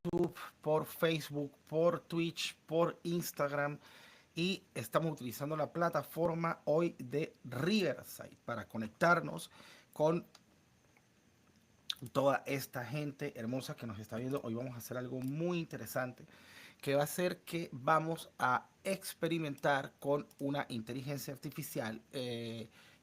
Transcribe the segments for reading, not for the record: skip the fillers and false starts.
YouTube, por Facebook, por Twitch, por Instagram y estamos utilizando la plataforma hoy de Riverside para conectarnos con toda esta gente hermosa que nos está viendo. Hoy vamos a hacer algo muy interesante que va a ser que vamos a experimentar con una inteligencia artificial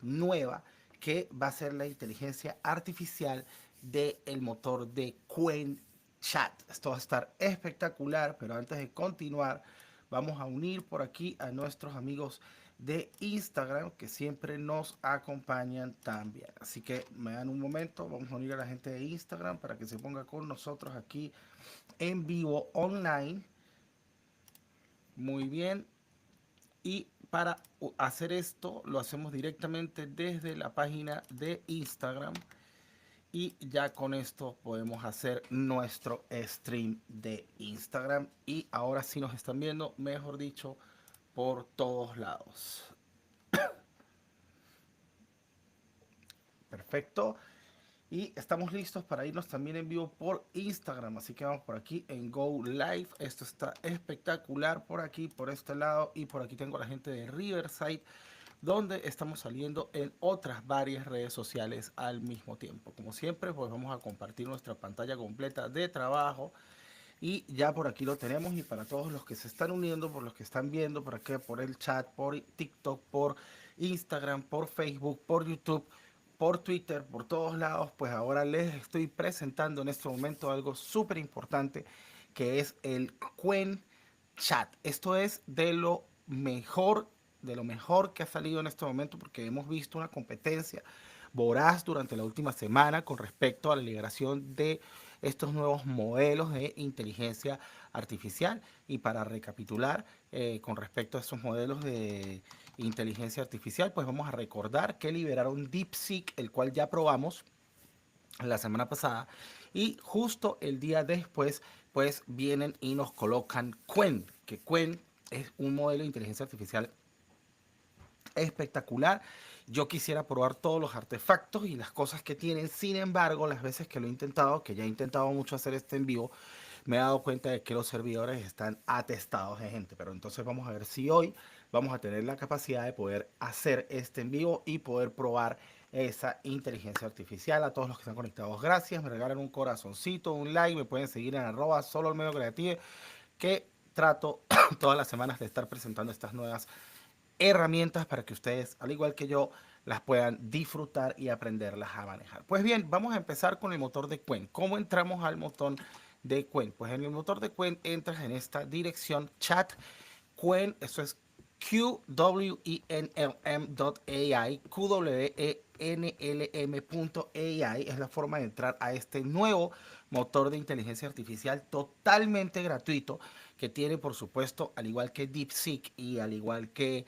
nueva que va a ser la inteligencia artificial del motor de Quen Chat. Esto va a estar espectacular, pero antes de continuar, vamos a unir por aquí a nuestros amigos de Instagram que siempre nos acompañan también. Así que me dan un momento, vamos a unir a la gente de Instagram para que se ponga con nosotros aquí en vivo online. Muy bien. Y para hacer esto lo hacemos directamente desde la página de Instagram y ya con esto podemos hacer nuestro stream de Instagram y ahora sí nos están viendo, mejor dicho, por todos lados. Perfecto. Y estamos listos para irnos también en vivo por Instagram. Así que vamos por aquí en Go Live. Esto está espectacular por aquí, por este lado. Y por aquí tengo a la gente de Riverside, donde estamos saliendo en otras varias redes sociales al mismo tiempo. Como siempre, pues vamos a compartir nuestra pantalla completa de trabajo. Y ya por aquí lo tenemos. Y para todos los que se están uniendo, por los que están viendo, por aquí, por el chat, por TikTok, por Instagram, por Facebook, por YouTube, por Twitter, por todos lados, pues ahora les estoy presentando en este momento algo súper importante que es el Quen Chat. Esto es de lo mejor que ha salido en este momento porque hemos visto una competencia voraz durante la última semana con respecto a la liberación de estos nuevos modelos de inteligencia artificial. Y para recapitular, con respecto a estos modelos de inteligencia artificial, pues vamos a recordar que liberaron DeepSeek, el cual ya probamos la semana pasada, y justo el día después pues vienen y nos colocan Quen, que Quen es un modelo de inteligencia artificial espectacular. Yo quisiera probar todos los artefactos y las cosas que tienen. Sin embargo, las veces que lo he intentado, que ya he intentado mucho hacer este en vivo, me he dado cuenta de que los servidores están atestados de gente. Pero entonces vamos a ver si hoy vamos a tener la capacidad de poder hacer este en vivo y poder probar esa inteligencia artificial. A todos los que están conectados, gracias. Me regalan un corazoncito, un like. Me pueden seguir en arroba solo el medio creativo, que trato todas las semanas de estar presentando estas nuevas herramientas para que ustedes, al igual que yo, las puedan disfrutar y aprenderlas a manejar. Pues bien, vamos a empezar con el motor de Quen. ¿Cómo entramos al motor de Quen? Pues en el motor de Quen entras en esta dirección chat Quen, eso es qwenlm.ai, qwenlm.ai es la forma de entrar a este nuevo motor de inteligencia artificial totalmente gratuito que tiene, por supuesto, al igual que DeepSeek y al igual que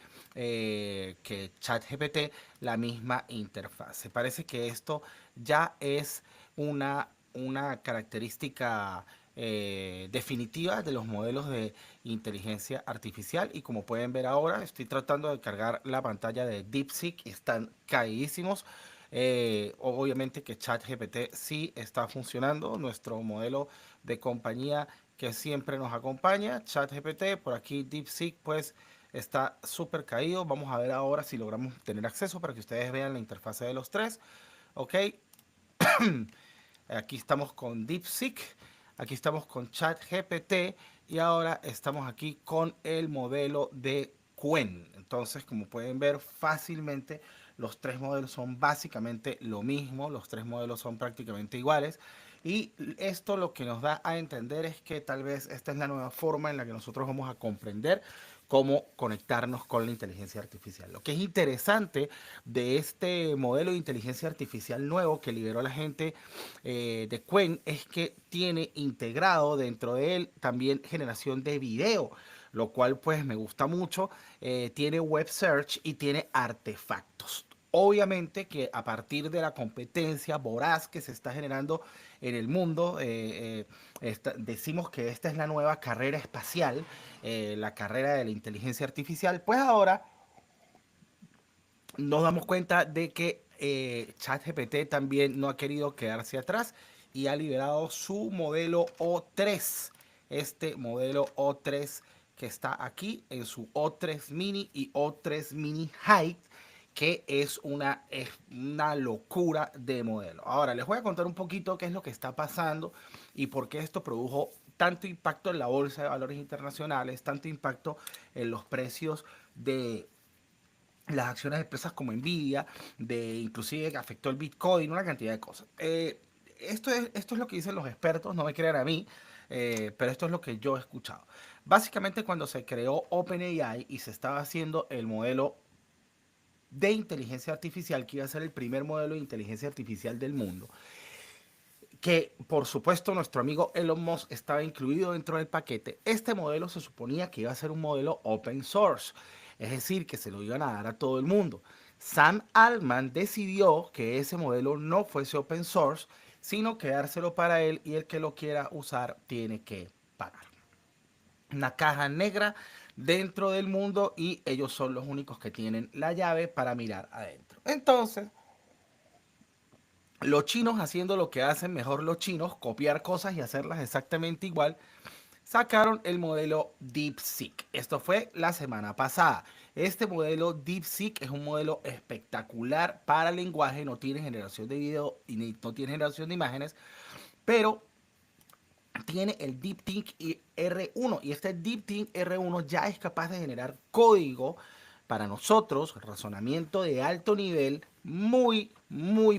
ChatGPT, la misma interfaz. Se parece que esto ya es una característica definitiva de los modelos de inteligencia artificial y como pueden ver ahora estoy tratando de cargar la pantalla de DeepSeek y están caídísimos. Obviamente que ChatGPT sí está funcionando, nuestro modelo de compañía que siempre nos acompaña, ChatGPT, por aquí DeepSeek pues está súper caído. Vamos a ver ahora si logramos tener acceso para que ustedes vean la interfase de los tres. Ok, aquí estamos con DeepSeek, aquí estamos con ChatGPT y ahora estamos aquí con el modelo de Quen. Entonces, como pueden ver fácilmente, los tres modelos son básicamente lo mismo, los tres modelos son prácticamente iguales. Y esto lo que nos da a entender es que tal vez esta es la nueva forma en la que nosotros vamos a comprender cómo conectarnos con la inteligencia artificial. Lo que es interesante de este modelo de inteligencia artificial nuevo que liberó la gente de Quen es que tiene integrado dentro de él también generación de video, lo cual pues me gusta mucho. Tiene web search y tiene artefactos. Obviamente que a partir de la competencia voraz que se está generando en el mundo, decimos que esta es la nueva carrera espacial, la carrera de la inteligencia artificial, pues ahora nos damos cuenta de que ChatGPT también no ha querido quedarse atrás y ha liberado su modelo O3. Este modelo O3 que está aquí en su O3 Mini y O3 Mini High, que es una locura de modelo. Ahora les voy a contar un poquito qué es lo que está pasando y por qué esto produjo tanto impacto en la bolsa de valores internacionales, tanto impacto en los precios de las acciones de empresas como Nvidia, de inclusive que afectó el Bitcoin, una cantidad de cosas. Esto es lo que dicen los expertos, no me crean a mí, pero esto es lo que yo he escuchado. Básicamente cuando se creó OpenAI y se estaba haciendo el modelo de inteligencia artificial, que iba a ser el primer modelo de inteligencia artificial del mundo, que por supuesto nuestro amigo Elon Musk estaba incluido dentro del paquete, este modelo se suponía que iba a ser un modelo open source, es decir, que se lo iban a dar a todo el mundo. Sam Altman decidió que ese modelo no fuese open source, sino quedárselo para él y el que lo quiera usar tiene que pagar. Una caja negra dentro del mundo y ellos son los únicos que tienen la llave para mirar adentro. Entonces, los chinos haciendo lo que hacen mejor los chinos, copiar cosas y hacerlas exactamente igual, sacaron el modelo DeepSeek. Esto fue la semana pasada. Este modelo DeepSeek es un modelo espectacular para lenguaje, no tiene generación de video y no tiene generación de imágenes, pero tiene el DeepThink R1 y este DeepThink R1 ya es capaz de generar código para nosotros, razonamiento de alto nivel, muy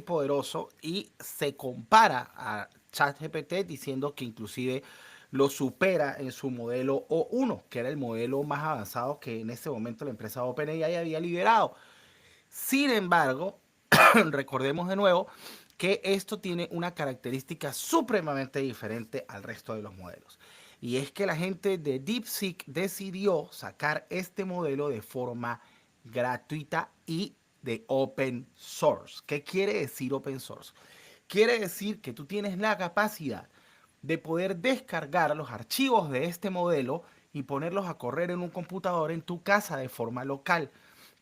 poderoso y se compara a ChatGPT diciendo que inclusive lo supera en su modelo O1, que era el modelo más avanzado que en ese momento la empresa OpenAI había liberado. Sin embargo, recordemos de nuevo que esto tiene una característica supremamente diferente al resto de los modelos. Y es que la gente de DeepSeek decidió sacar este modelo de forma gratuita y de open source. ¿Qué quiere decir open source? Quiere decir que tú tienes la capacidad de poder descargar los archivos de este modelo y ponerlos a correr en un computador en tu casa de forma local.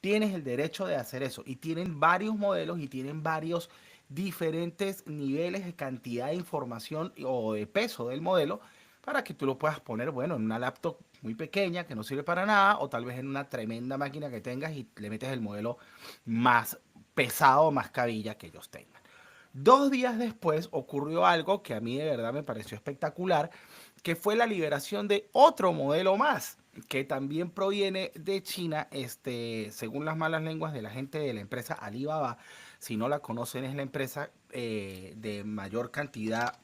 Tienes el derecho de hacer eso y tienen varios modelos y tienen varios diferentes niveles de cantidad de información o de peso del modelo para que tú lo puedas poner, bueno, en una laptop muy pequeña que no sirve para nada o tal vez en una tremenda máquina que tengas y le metes el modelo más pesado, más cabilla que ellos tengan. 2 días después ocurrió algo que a mí de verdad me pareció espectacular, que fue la liberación de otro modelo más, que también proviene de China, según las malas lenguas de la gente de la empresa Alibaba. Si no la conocen, es la empresa de mayor cantidad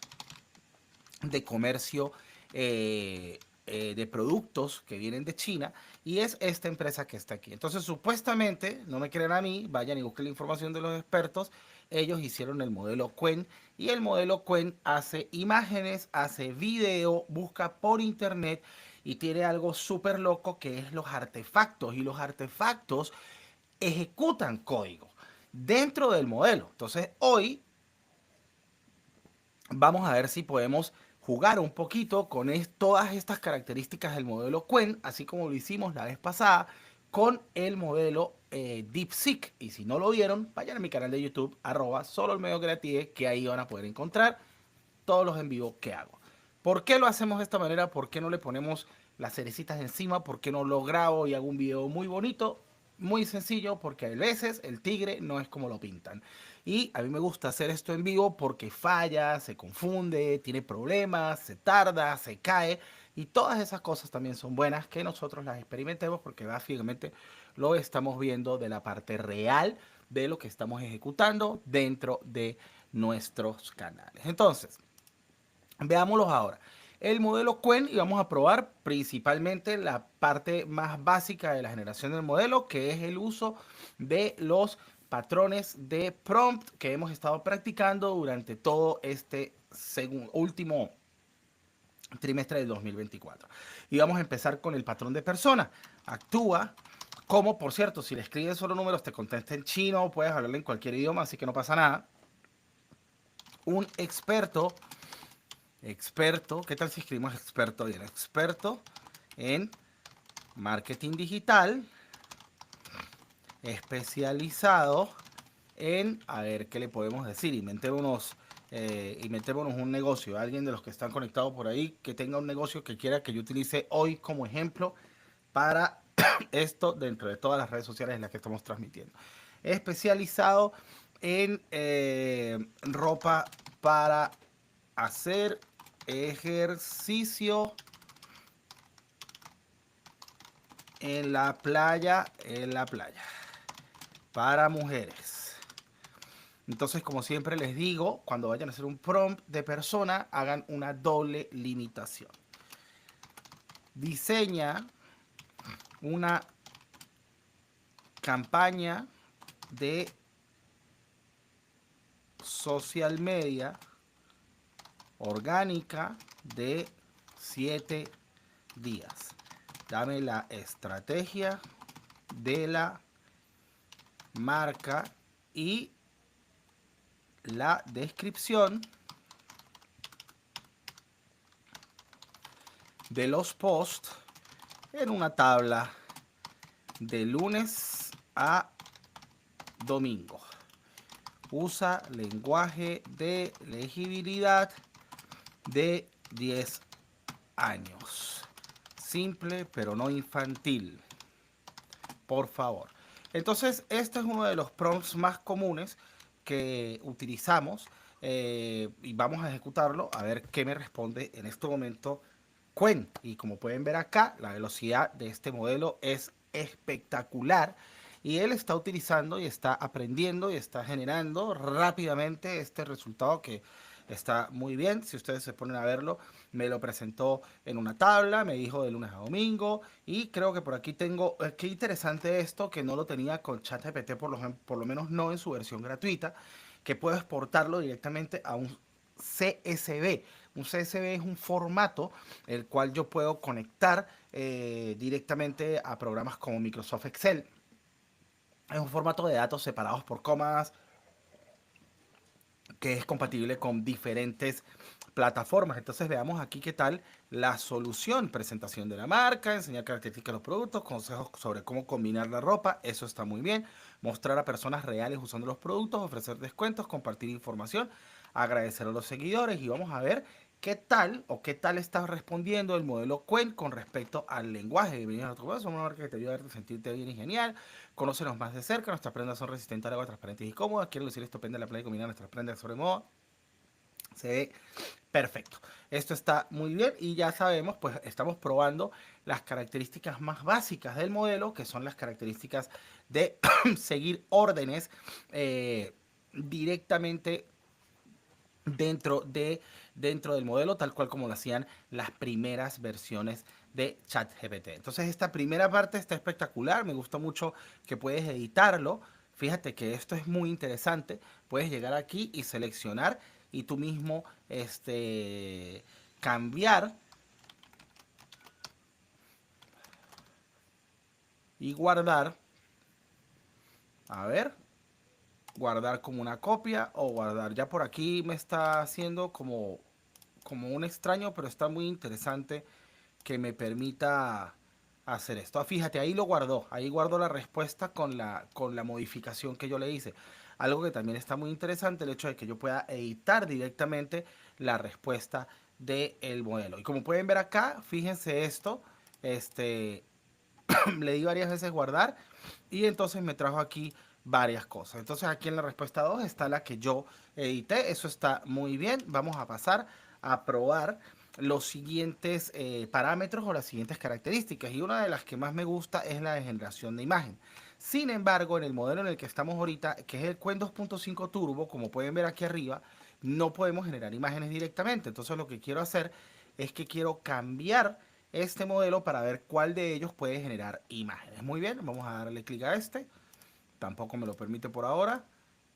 de comercio de productos que vienen de China y es esta empresa que está aquí. Entonces, supuestamente, no me crean a mí, vayan y busquen la información de los expertos, ellos hicieron el modelo Qwen y el modelo Qwen hace imágenes, hace video, busca por internet y tiene algo súper loco que es los artefactos y los artefactos ejecutan código dentro del modelo. Entonces, hoy vamos a ver si podemos jugar un poquito con todas estas características del modelo Qwen, así como lo hicimos la vez pasada con el modelo DeepSeek. Y si no lo vieron, vayan a mi canal de YouTube, solo el medio creativo, que ahí van a poder encontrar todos los en vivo que hago. ¿Por qué lo hacemos de esta manera? ¿Por qué no le ponemos las cerecitas encima? ¿Por qué no lo grabo y hago un video muy bonito? Muy sencillo, porque a veces el tigre no es como lo pintan. Y a mí me gusta hacer esto en vivo porque falla, se confunde, tiene problemas, se tarda, se cae. Y todas esas cosas también son buenas que nosotros las experimentemos porque básicamente lo estamos viendo de la parte real de lo que estamos ejecutando dentro de nuestros canales. Entonces, veámoslos ahora. El modelo Qwen y vamos a probar principalmente la parte más básica de la generación del modelo, que es el uso de los patrones de prompt que hemos estado practicando durante todo este último trimestre del 2024. Y vamos a empezar con el patrón de persona. Actúa como, por cierto, si le escriben solo números, te contesta en chino, puedes hablarle en cualquier idioma, así que no pasa nada. Un experto, ¿qué tal si escribimos experto bien? Experto en marketing digital, especializado en, a ver, ¿qué le podemos decir? Inventé unos Inventémonos un negocio, alguien de los que están conectados por ahí que tenga un negocio que quiera que yo utilice hoy como ejemplo para esto dentro de todas las redes sociales en las que estamos transmitiendo. Especializado en ropa para hacer ejercicio en la playa, para mujeres. Entonces, como siempre les digo, cuando vayan a hacer un prompt de persona, hagan una doble limitación. Diseña una campaña de social media orgánica de 7 días. Dame la estrategia de la marca y la descripción de los posts en una tabla de lunes a domingo. Usa lenguaje de legibilidad de 10 años. Simple pero no infantil. Por favor. Entonces, este es uno de los prompts más comunes que utilizamos y vamos a ejecutarlo a ver qué me responde en este momento Qwen. Y como pueden ver acá, la velocidad de este modelo es espectacular y él está utilizando y está aprendiendo y está generando rápidamente este resultado que está muy bien. Si ustedes se ponen a verlo, me lo presentó en una tabla, me dijo de lunes a domingo y creo que por aquí tengo, qué interesante esto, que no lo tenía con ChatGPT, por lo menos no en su versión gratuita, que puedo exportarlo directamente a un CSV. Un CSV es un formato el cual yo puedo conectar directamente a programas como Microsoft Excel. Es un formato de datos separados por comas, que es compatible con diferentes plataformas. Entonces veamos aquí qué tal la solución: presentación de la marca, enseñar características de los productos, consejos sobre cómo combinar la ropa, eso está muy bien, mostrar a personas reales usando los productos, ofrecer descuentos, compartir información, agradecer a los seguidores. Y vamos a ver qué tal o qué tal está respondiendo el modelo Qwen con respecto al lenguaje. Bienvenidos a nuestro podcast, somos una marca que te ayuda a sentirte bien y genial. Conócenos más de cerca, nuestras prendas son resistentes al agua, transparentes y cómodas. Quiero lucir estupenda en la playa y combinar nuestras prendas sobre moda. Se ve perfecto. Esto está muy bien y ya sabemos, pues estamos probando las características más básicas del modelo, que son las características de seguir órdenes directamente dentro del modelo, tal cual como lo hacían las primeras versiones de ChatGPT. Entonces esta primera parte está espectacular, me gusta mucho que puedes editarlo. Fíjate que esto es muy interesante, puedes llegar aquí y seleccionar y tú mismo cambiar y guardar. A ver, guardar como una copia o guardar. Ya por aquí me está haciendo como un extraño, pero está muy interesante que me permita hacer esto. Fíjate, ahí lo guardó, ahí guardó la respuesta con la modificación que yo le hice. Algo que también está muy interesante, el hecho de que yo pueda editar directamente la respuesta del modelo. Y como pueden ver acá, fíjense esto, este, le di varias veces guardar y entonces me trajo aquí varias cosas. Entonces aquí en la respuesta 2 está la que yo edité, eso está muy bien. Vamos a pasar a probar los siguientes parámetros o las siguientes características, y una de las que más me gusta es la de generación de imagen. Sin embargo, en el modelo en el que estamos ahorita, que es el Qwen 2.5 Turbo, como pueden ver aquí arriba, no podemos generar imágenes directamente. Entonces lo que quiero hacer es que quiero cambiar este modelo para ver cuál de ellos puede generar imágenes. Muy bien, vamos a darle clic a este. Tampoco me lo permite por ahora.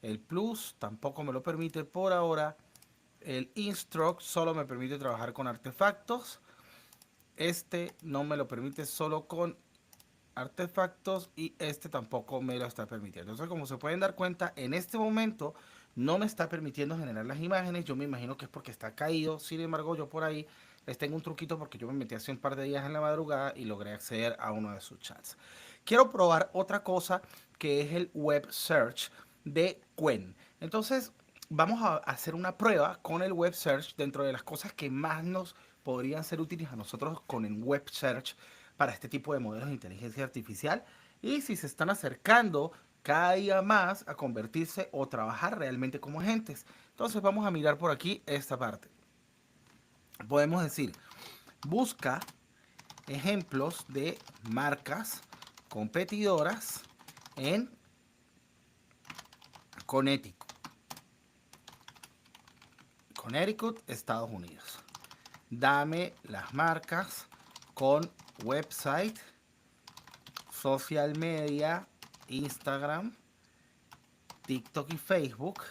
El Plus tampoco me lo permite por ahora. El Instruct solo me permite trabajar con artefactos. Este no me lo permite solo con artefactos y este tampoco me lo está permitiendo. Entonces, como se pueden dar cuenta, en este momento no me está permitiendo generar las imágenes. Yo me imagino que es porque está caído. Sin embargo, yo por ahí les tengo un truquito porque yo me metí hace un par de días en la madrugada y logré acceder a uno de sus chats. Quiero probar otra cosa que es el web search de Qwen. Entonces, vamos a hacer una prueba con el web search dentro de las cosas que más nos podrían ser útiles a nosotros con el web search para este tipo de modelos de inteligencia artificial y si se están acercando cada día más a convertirse o trabajar realmente como agentes. Entonces vamos a mirar por aquí esta parte. Podemos decir, busca ejemplos de marcas competidoras en Connecticut, Estados Unidos. Dame las marcas con website, social media, Instagram, TikTok y Facebook.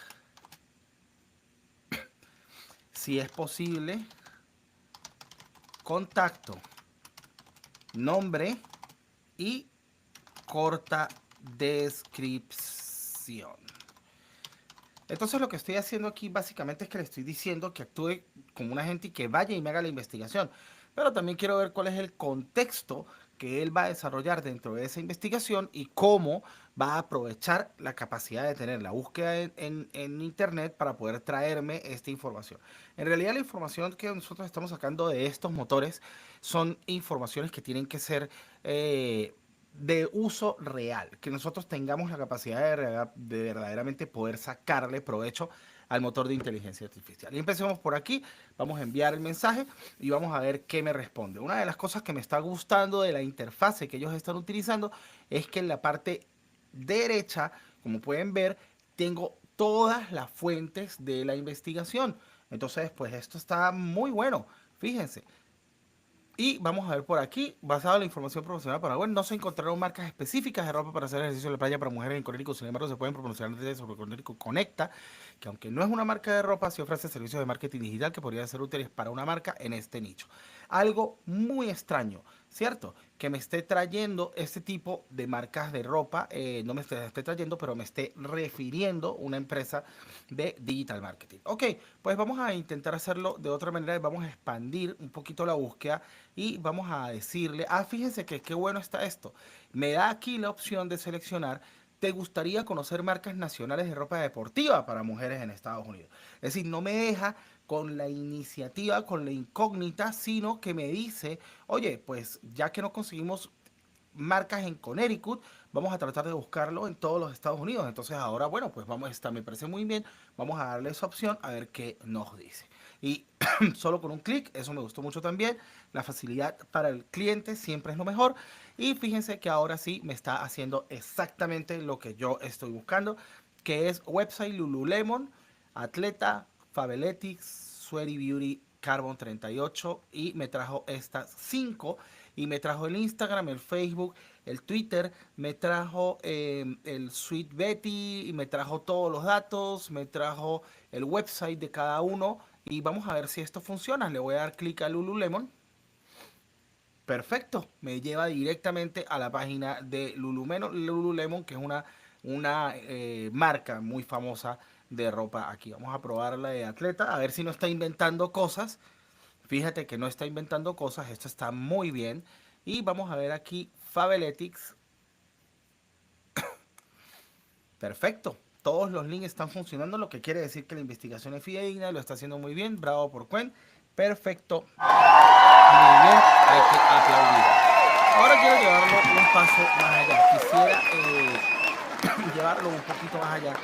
Si es posible, contacto, nombre y corta descripción. Entonces lo que estoy haciendo aquí básicamente es que le estoy diciendo que actúe como un agente y que vaya y me haga la investigación. Pero también quiero ver cuál es el contexto que él va a desarrollar dentro de esa investigación y cómo va a aprovechar la capacidad de tener la búsqueda en internet para poder traerme esta información. En realidad la información que nosotros estamos sacando de estos motores son informaciones que tienen que ser de uso real, que nosotros tengamos la capacidad de verdaderamente poder sacarle provecho al motor de inteligencia artificial. Y empecemos por aquí, vamos a enviar el mensaje y vamos a ver qué me responde. Una de las cosas que me está gustando de la interfase que ellos están utilizando es que en la parte derecha, como pueden ver, tengo todas las fuentes de la investigación. Entonces, pues esto está muy bueno. Fíjense, y vamos a ver por aquí, basado en la información proporcionada para web, no se encontraron marcas específicas de ropa para hacer ejercicio en la playa para mujeres en Connecticut. Sin embargo, se pueden proporcionar detalles sobre Connecticut Conecta, que aunque no es una marca de ropa, sí ofrece servicios de marketing digital que podrían ser útiles para una marca en este nicho. Algo muy extraño, ¿cierto? Que me esté trayendo este tipo de marcas de ropa, no me esté trayendo, pero me esté refiriendo una empresa de digital marketing. Ok, pues vamos a intentar hacerlo de otra manera, vamos a expandir un poquito la búsqueda y vamos a decirle, fíjense que qué bueno está esto. Me da aquí la opción de seleccionar, ¿te gustaría conocer marcas nacionales de ropa deportiva para mujeres en Estados Unidos? Es decir, no me deja con la iniciativa, con la incógnita, sino que me dice, oye, pues ya que no conseguimos marcas en Connecticut, vamos a tratar de buscarlo en todos los Estados Unidos. Entonces ahora, bueno, pues vamos, me parece muy bien, vamos a darle esa opción a ver qué nos dice. Y solo con un clic, eso me gustó mucho también, la facilidad para el cliente siempre es lo mejor. Y fíjense que ahora sí me está haciendo exactamente lo que yo estoy buscando, que es website Lululemon, Atleta, Fabletics, Sweaty Beauty, Carbon 38 y me trajo estas 5 y me trajo el Instagram, el Facebook, el Twitter, me trajo el Sweet Betty y me trajo todos los datos, me trajo el website de cada uno y vamos a ver si esto funciona. Le voy a dar clic a Lululemon. Perfecto, me lleva directamente a la página de Lululemon, que es una marca muy famosa de ropa aquí. Vamos a probar la de Atleta, a ver si no está inventando cosas. Fíjate que no está inventando cosas, esto está muy bien. Y vamos a ver aquí Fabletics. Perfecto, todos los links están funcionando, lo que quiere decir que la investigación es fidedigna, lo está haciendo muy bien. Bravo por Cuen. Perfecto. Muy bien, hay que aplaudir. Ahora quiero llevarlo un paso más allá. Quisiera llevarlo un poquito más allá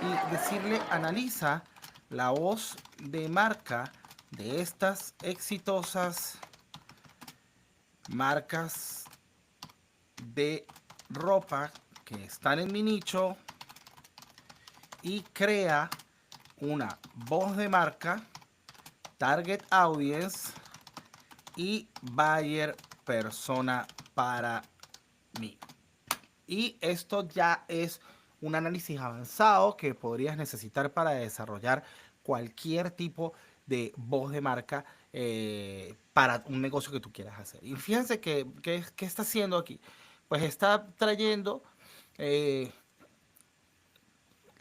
y decirle, analiza la voz de marca de estas exitosas marcas de ropa que están en mi nicho y crea una voz de marca, target audience y buyer persona para mí. Y esto ya es un análisis avanzado que podrías necesitar para desarrollar cualquier tipo de voz de marca para un negocio que tú quieras hacer. Y fíjense que está haciendo aquí. Pues está trayendo eh,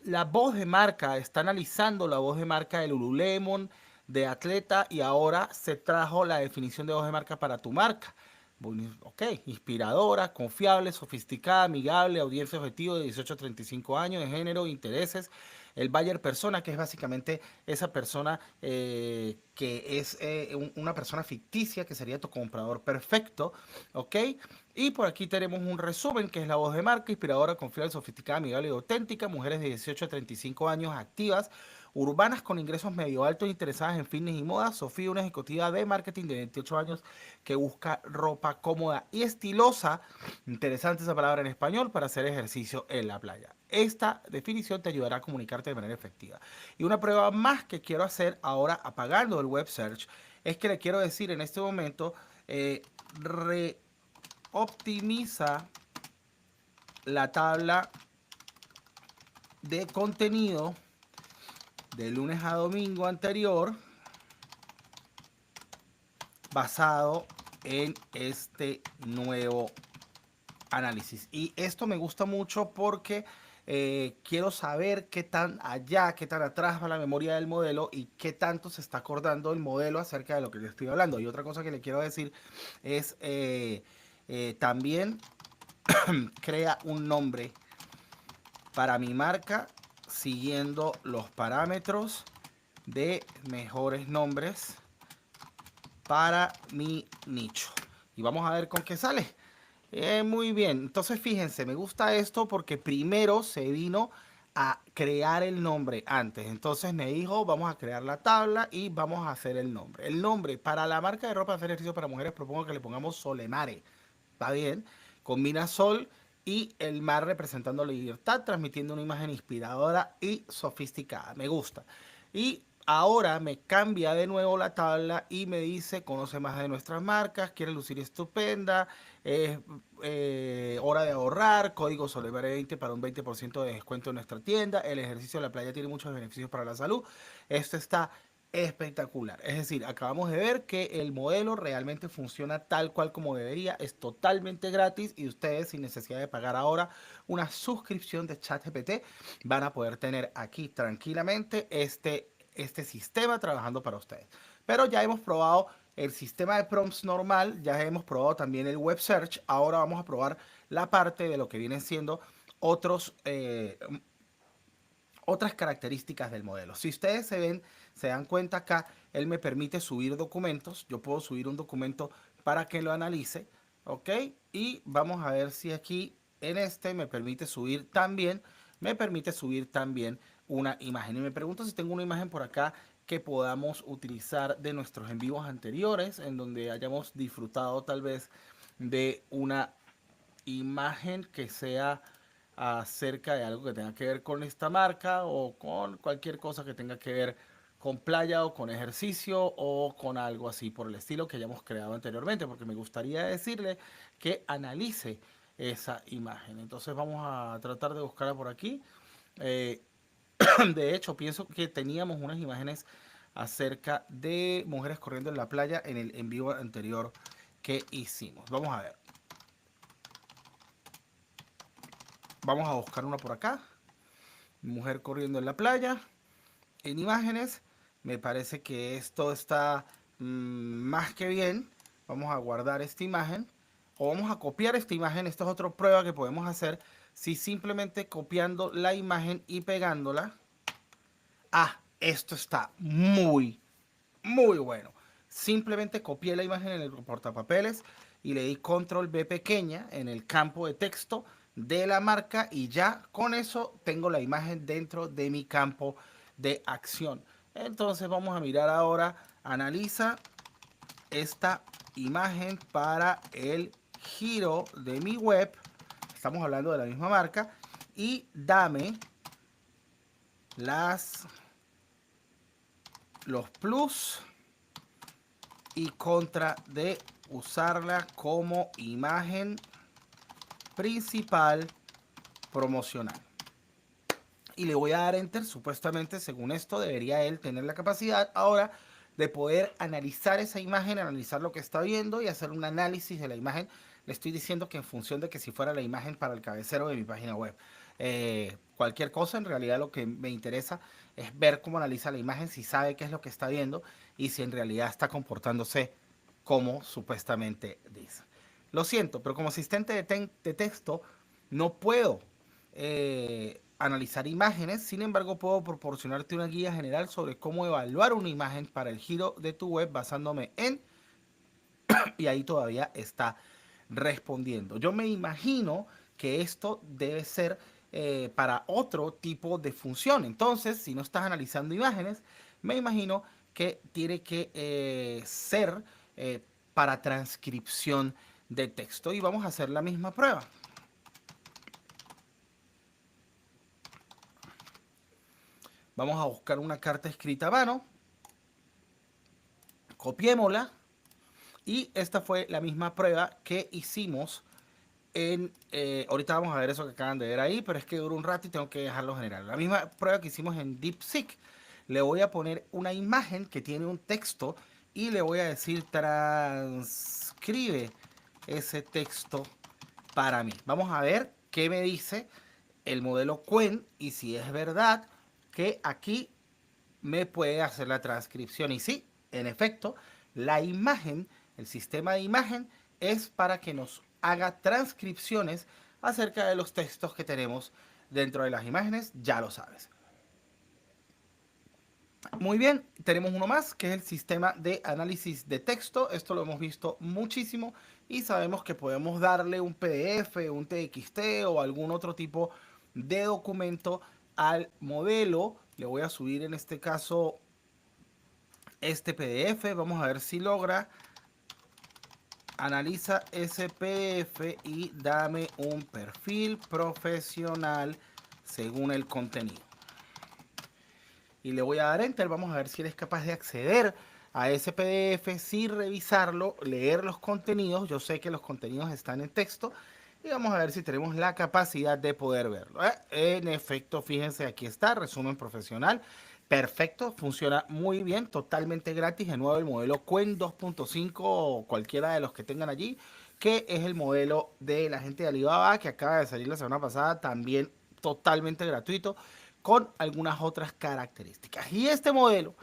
la voz de marca, está analizando la voz de marca de Lululemon, de Atleta, y ahora se trajo la definición de voz de marca para tu marca. Ok, inspiradora, confiable, sofisticada, amigable, audiencia objetivo de 18 a 35 años, de género, intereses. El buyer persona, que es básicamente esa persona que es una persona ficticia, que sería tu comprador perfecto, ¿ok? Y por aquí tenemos un resumen, que es la voz de marca, inspiradora, confiable, sofisticada, amigable y auténtica, mujeres de 18 a 35 años activas, urbanas con ingresos medio altos, interesadas en fitness y moda. Sofía, una ejecutiva de marketing de 28 años que busca ropa cómoda y estilosa, interesante esa palabra en español, para hacer ejercicio en la playa. Esta definición te ayudará a comunicarte de manera efectiva. Y una prueba más que quiero hacer ahora apagando el web search es que le quiero decir en este momento, reoptimiza la tabla de contenido de lunes a domingo anterior basado en este nuevo análisis. Y esto me gusta mucho porque quiero saber qué tan allá, qué tan atrás va la memoria del modelo y qué tanto se está acordando el modelo acerca de lo que yo estoy hablando. Y otra cosa que le quiero decir es también crea un nombre para mi marca siguiendo los parámetros de mejores nombres para mi nicho. Y vamos a ver con qué sale. Muy bien, entonces fíjense, me gusta esto porque primero se vino a crear el nombre antes. Entonces me dijo, vamos a crear la tabla y vamos a hacer el nombre. El nombre para la marca de ropa de hacer ejercicio para mujeres, propongo que le pongamos Solemare. ¿Está bien? Combina sol y el mar representando la libertad, transmitiendo una imagen inspiradora y sofisticada. Me gusta. Y ahora me cambia de nuevo la tabla y me dice, conoce más de nuestras marcas, quiere lucir estupenda, es hora de ahorrar, código Solemare20 para un 20% de descuento en nuestra tienda, el ejercicio de la playa tiene muchos beneficios para la salud. Esto está espectacular. Es decir, acabamos de ver que el modelo realmente funciona tal cual como debería, es totalmente gratis y ustedes sin necesidad de pagar ahora una suscripción de ChatGPT van a poder tener aquí tranquilamente este sistema trabajando para ustedes. Pero ya hemos probado el sistema de prompts normal, ya hemos probado también el web search, ahora vamos a probar la parte de lo que vienen siendo otros otras características del modelo. Si ustedes se dan cuenta acá, él me permite subir documentos. Yo puedo subir un documento para que lo analice, ¿ok? Y vamos a ver si aquí en este me permite subir también una imagen. Y me pregunto si tengo una imagen por acá que podamos utilizar de nuestros en vivos anteriores, en donde hayamos disfrutado tal vez de una imagen que sea acerca de algo que tenga que ver con esta marca o con cualquier cosa que tenga que ver con playa o con ejercicio o con algo así por el estilo que hayamos creado anteriormente, porque me gustaría decirle que analice esa imagen. Entonces vamos a tratar de buscarla por aquí. Eh, de hecho, pienso que teníamos unas imágenes acerca de mujeres corriendo en la playa en el en vivo anterior que hicimos. Vamos a ver. Vamos a buscar una por acá. Mujer corriendo en la playa. En imágenes. Me parece que esto está más que bien. Vamos a guardar esta imagen. O vamos a copiar esta imagen. Esta es otra prueba que podemos hacer. Si simplemente copiando la imagen y pegándola. Ah, esto está muy bueno. Simplemente copié la imagen en el portapapeles y le di control B pequeña en el campo de texto de la marca y ya con eso tengo la imagen dentro de mi campo de acción. Entonces vamos a mirar ahora, analiza esta imagen para el giro de mi web. Estamos hablando de la misma marca y dame los plus y contra de usarla como imagen principal promocional. Y le voy a dar enter. Supuestamente, según esto, debería él tener la capacidad ahora de poder analizar esa imagen, analizar lo que está viendo y hacer un análisis de la imagen. Le estoy diciendo que en función de que si fuera la imagen para el cabecero de mi página web. Cualquier cosa, en realidad lo que me interesa es ver cómo analiza la imagen, si sabe qué es lo que está viendo y si en realidad está comportándose como supuestamente dice. Lo siento, pero como asistente de texto no puedo analizar imágenes, sin embargo puedo proporcionarte una guía general sobre cómo evaluar una imagen para el giro de tu web basándome en, y ahí todavía está respondiendo. Yo me imagino que esto debe ser para otro tipo de función. Entonces, si no estás analizando imágenes, me imagino que tiene que ser para transcripción de texto. Y vamos a hacer la misma prueba. Vamos a buscar una carta escrita a mano, copiémosla y esta fue la misma prueba que hicimos ahorita vamos a ver eso que acaban de ver ahí, pero es que dura un rato y tengo que dejarlo general. La misma prueba que hicimos en DeepSeek. Le voy a poner una imagen que tiene un texto y le voy a decir transcribe ese texto para mí. Vamos a ver qué me dice el modelo Qwen y si es verdad que aquí me puede hacer la transcripción. Y sí, en efecto, la imagen, el sistema de imagen es para que nos haga transcripciones acerca de los textos que tenemos dentro de las imágenes, ya lo sabes. Muy bien, tenemos uno más que es el sistema de análisis de texto. Esto lo hemos visto muchísimo y sabemos que podemos darle un PDF, un TXT o algún otro tipo de documento al modelo. Le voy a subir en este caso este PDF. Vamos a ver si logra. Analiza ese PDF y dame un perfil profesional según el contenido. Y le voy a dar enter. Vamos a ver si eres capaz de acceder a ese PDF sin revisarlo, leer los contenidos. Yo sé que los contenidos están en texto. Y vamos a ver si tenemos la capacidad de poder verlo. En efecto, fíjense, aquí está, resumen profesional. Perfecto, funciona muy bien, totalmente gratis. De nuevo, el modelo Qwen 2.5 o cualquiera de los que tengan allí, que es el modelo de la gente de Alibaba, que acaba de salir la semana pasada, también totalmente gratuito, con algunas otras características. Y este modelo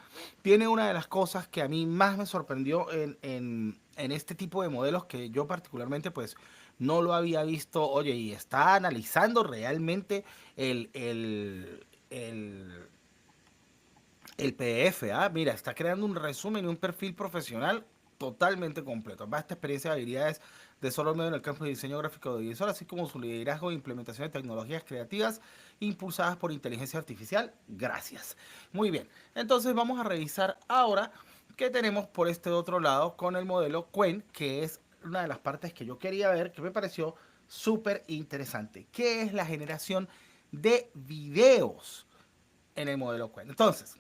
tiene una de las cosas que a mí más me sorprendió en este tipo de modelos, que yo particularmente pues no lo había visto. Oye, y está analizando realmente el PDF. Mira, está creando un resumen y un perfil profesional totalmente completo. Vasta experiencia de habilidades de solo medio en el campo de diseño gráfico audiovisual, así como su liderazgo e implementación de tecnologías creativas impulsadas por inteligencia artificial. Gracias. Muy bien. Entonces vamos a revisar ahora qué tenemos por este otro lado con el modelo Qwen, que es una de las partes que yo quería ver, que me pareció súper interesante, que es la generación de videos en el modelo Qwen. Entonces,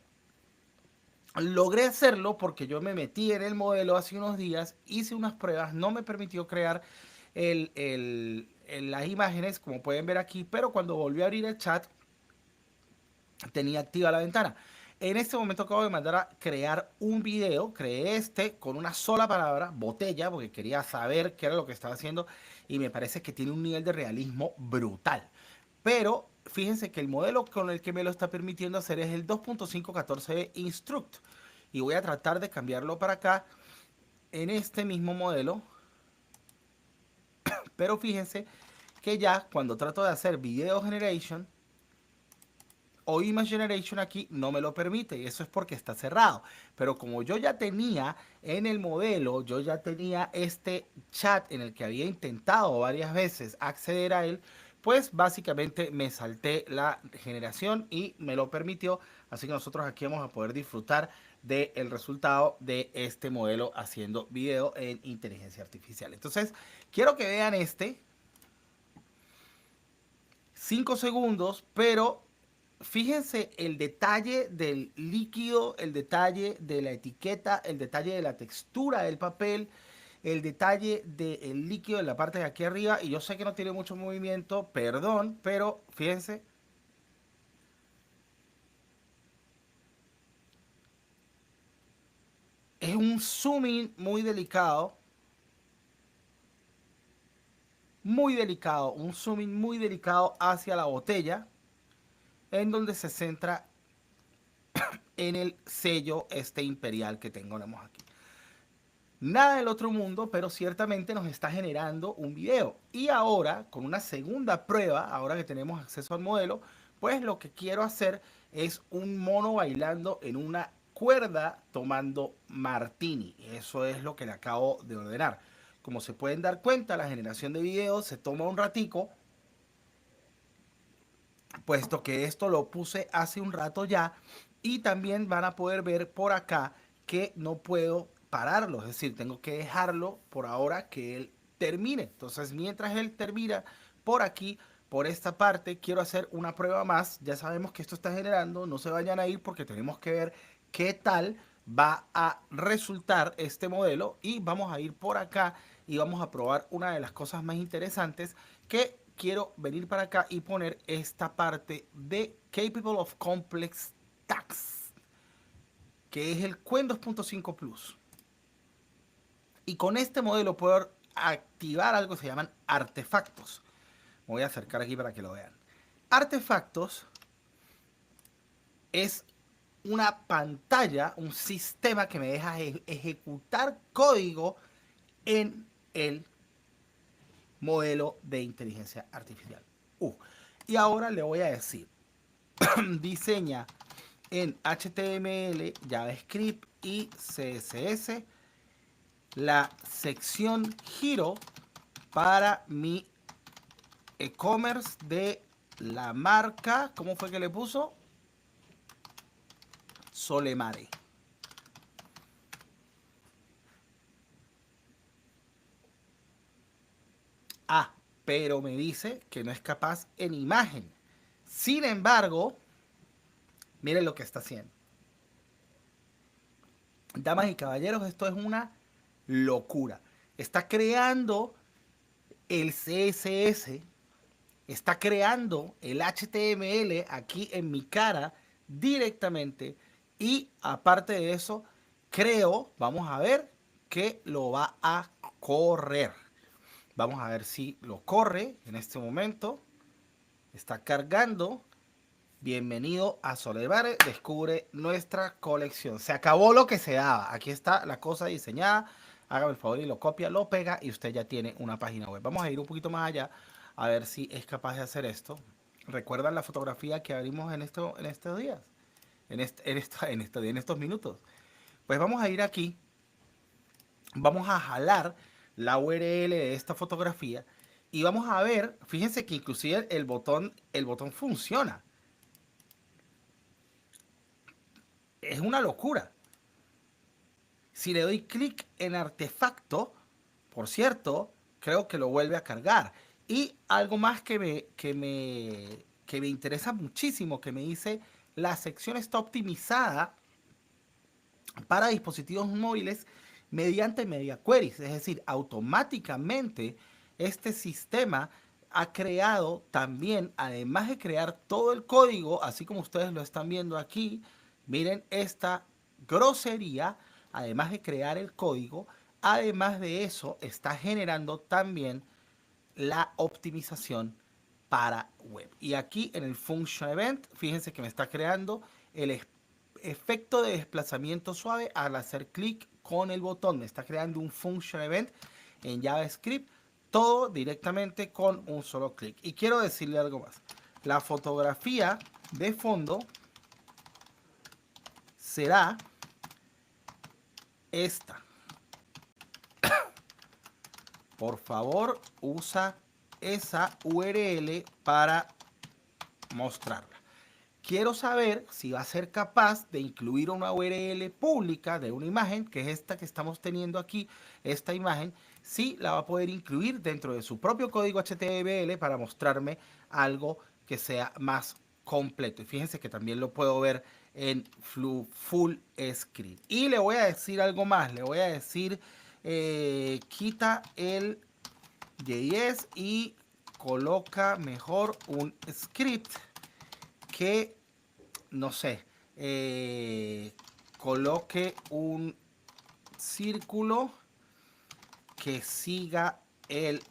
logré hacerlo porque yo me metí en el modelo hace unos días, hice unas pruebas, no me permitió crear las imágenes, como pueden ver aquí, pero cuando volví a abrir el chat, tenía activa la ventana. En este momento acabo de mandar a crear un video, creé este con una sola palabra, botella, porque quería saber qué era lo que estaba haciendo y me parece que tiene un nivel de realismo brutal. Pero fíjense que el modelo con el que me lo está permitiendo hacer es el 2.514 Instruct. Y voy a tratar de cambiarlo para acá en este mismo modelo. Pero fíjense que ya cuando trato de hacer Video Generation o Image Generation aquí no me lo permite. Y eso es porque está cerrado. Pero como yo ya tenía en el modelo, yo ya tenía este chat en el que había intentado varias veces acceder a él, pues básicamente me salté la generación y me lo permitió. Así que nosotros aquí vamos a poder disfrutar del resultado de este modelo haciendo video en inteligencia artificial. Entonces, quiero que vean 5 segundos, pero fíjense el detalle del líquido, el detalle de la etiqueta, el detalle de la textura del papel, el detalle del líquido en la parte de aquí arriba. Y yo sé que no tiene mucho movimiento, perdón, pero fíjense. Es un zooming muy delicado, un zooming muy delicado hacia la botella, en donde se centra en el sello imperial que tenemos aquí. Nada del otro mundo, pero ciertamente nos está generando un video. Y ahora, con una segunda prueba, ahora que tenemos acceso al modelo, Pues lo que quiero hacer es un mono bailando en una cuerda tomando martini. Eso es lo que le acabo de ordenar. Como se pueden dar cuenta, la generación de videos se toma un ratico, puesto que esto lo puse hace un rato ya. Y también van a poder ver por acá que no puedo pararlo, es decir, tengo que dejarlo por ahora que él termine. Entonces, mientras él termina por aquí, por esta parte, quiero hacer una prueba más. Ya sabemos que esto está generando, no se vayan a ir porque tenemos que ver qué tal va a resultar este modelo. Y vamos a ir por acá y vamos a probar una de las cosas más interesantes, que quiero venir para acá y poner esta parte de Capable of Complex Tax, que es el Qwen 2.5 Plus. Y con este modelo puedo activar algo que se llaman artefactos. Me voy a acercar aquí para que lo vean. Artefactos es una pantalla, un sistema que me deja ejecutar código en el modelo de inteligencia artificial. Y ahora le voy a decir, diseña en HTML, JavaScript y CSS la sección giro para mi e-commerce de la marca, ¿cómo fue que le puso? Solemare. Ah, pero me dice que no es capaz en imagen. Sin embargo, miren lo que está haciendo. Damas y caballeros, esto es una locura. Está creando el CSS, está creando el HTML aquí en mi cara directamente, y aparte de eso, creo, vamos a ver, que lo va a correr. Vamos a ver si lo corre en este momento. Está cargando. Bienvenido a Solemare, descubre nuestra colección. Se acabó lo que se daba. Aquí está la cosa diseñada. Hágame el favor y lo copia, lo pega y usted ya tiene una página web. Vamos a ir un poquito más allá a ver si es capaz de hacer esto. ¿Recuerdan la fotografía que abrimos en estos días? En estos minutos. Pues vamos a ir aquí. Vamos a jalar la URL de esta fotografía y vamos a ver, fíjense que inclusive el botón funciona. Es una locura. Si le doy clic en artefacto, por cierto, creo que lo vuelve a cargar. Y algo más que me interesa muchísimo, que me dice, la sección está optimizada para dispositivos móviles mediante media queries. Es decir, automáticamente este sistema ha creado también, además de crear todo el código, así como ustedes lo están viendo aquí, miren esta grosería, además de crear el código, además de eso está generando también la optimización para web. Y aquí en el Function Event, fíjense que me está creando el efecto de desplazamiento suave al hacer clic con el botón. Me está creando un Function Event en JavaScript, todo directamente con un solo clic. Y quiero decirle algo más. La fotografía de fondo será esta. Por favor, usa esa URL para mostrarla. Quiero saber si va a ser capaz de incluir una URL pública de una imagen, que es esta que estamos teniendo aquí, esta imagen, si la va a poder incluir dentro de su propio código HTML para mostrarme algo que sea más completo. Y fíjense que también lo puedo ver en full screen. Y le voy a decir algo más, le voy a decir, quita el JS y coloca mejor un script que, no sé, coloque un círculo que siga el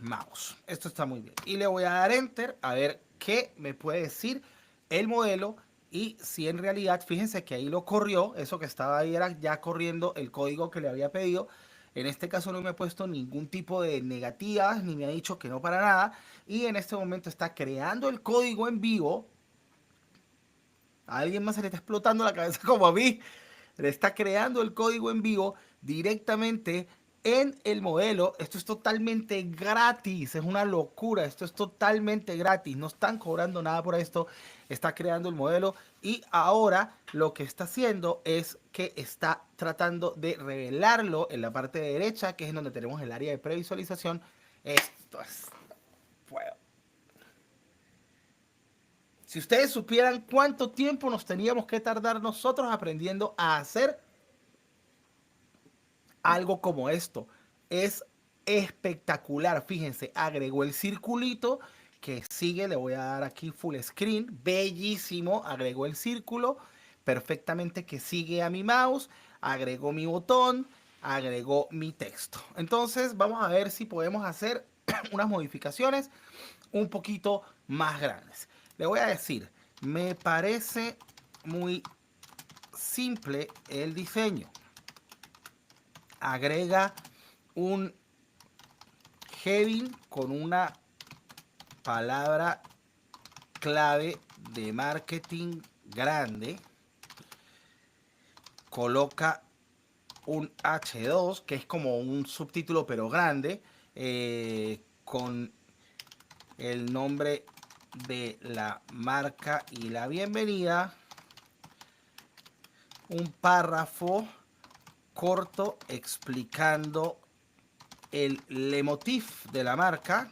mouse. Esto está muy bien. Y le voy a dar enter a ver qué me puede decir el modelo y si en realidad, fíjense que ahí lo corrió, eso que estaba ahí era ya corriendo el código que le había pedido. En este caso no me ha puesto ningún tipo de negativas ni me ha dicho que no para nada. Y en este momento está creando el código en vivo A alguien más se le está explotando la cabeza como a mí. Le está creando el código en vivo directamente en el modelo. Esto es totalmente gratis, es una locura, esto es totalmente gratis, no están cobrando nada por esto, está creando el modelo y ahora lo que está haciendo es que está tratando de revelarlo en la parte derecha, que es en donde tenemos el área de previsualización. Esto es... Bueno, si ustedes supieran cuánto tiempo nos teníamos que tardar nosotros aprendiendo a hacer algo como esto. Es espectacular. Fíjense, agregó el circulito que sigue. Le voy a dar aquí full screen. Bellísimo. Agregó el círculo perfectamente que sigue a mi mouse. Agregó mi botón. Agregó mi texto. Entonces vamos a ver si podemos hacer unas modificaciones un poquito más grandes. Le voy a decir, me parece muy simple el diseño. Agrega un heading con una palabra clave de marketing grande. Coloca un H2, que es como un subtítulo pero grande, con el nombre de la marca y la bienvenida. Un párrafo corto explicando el leitmotiv de la marca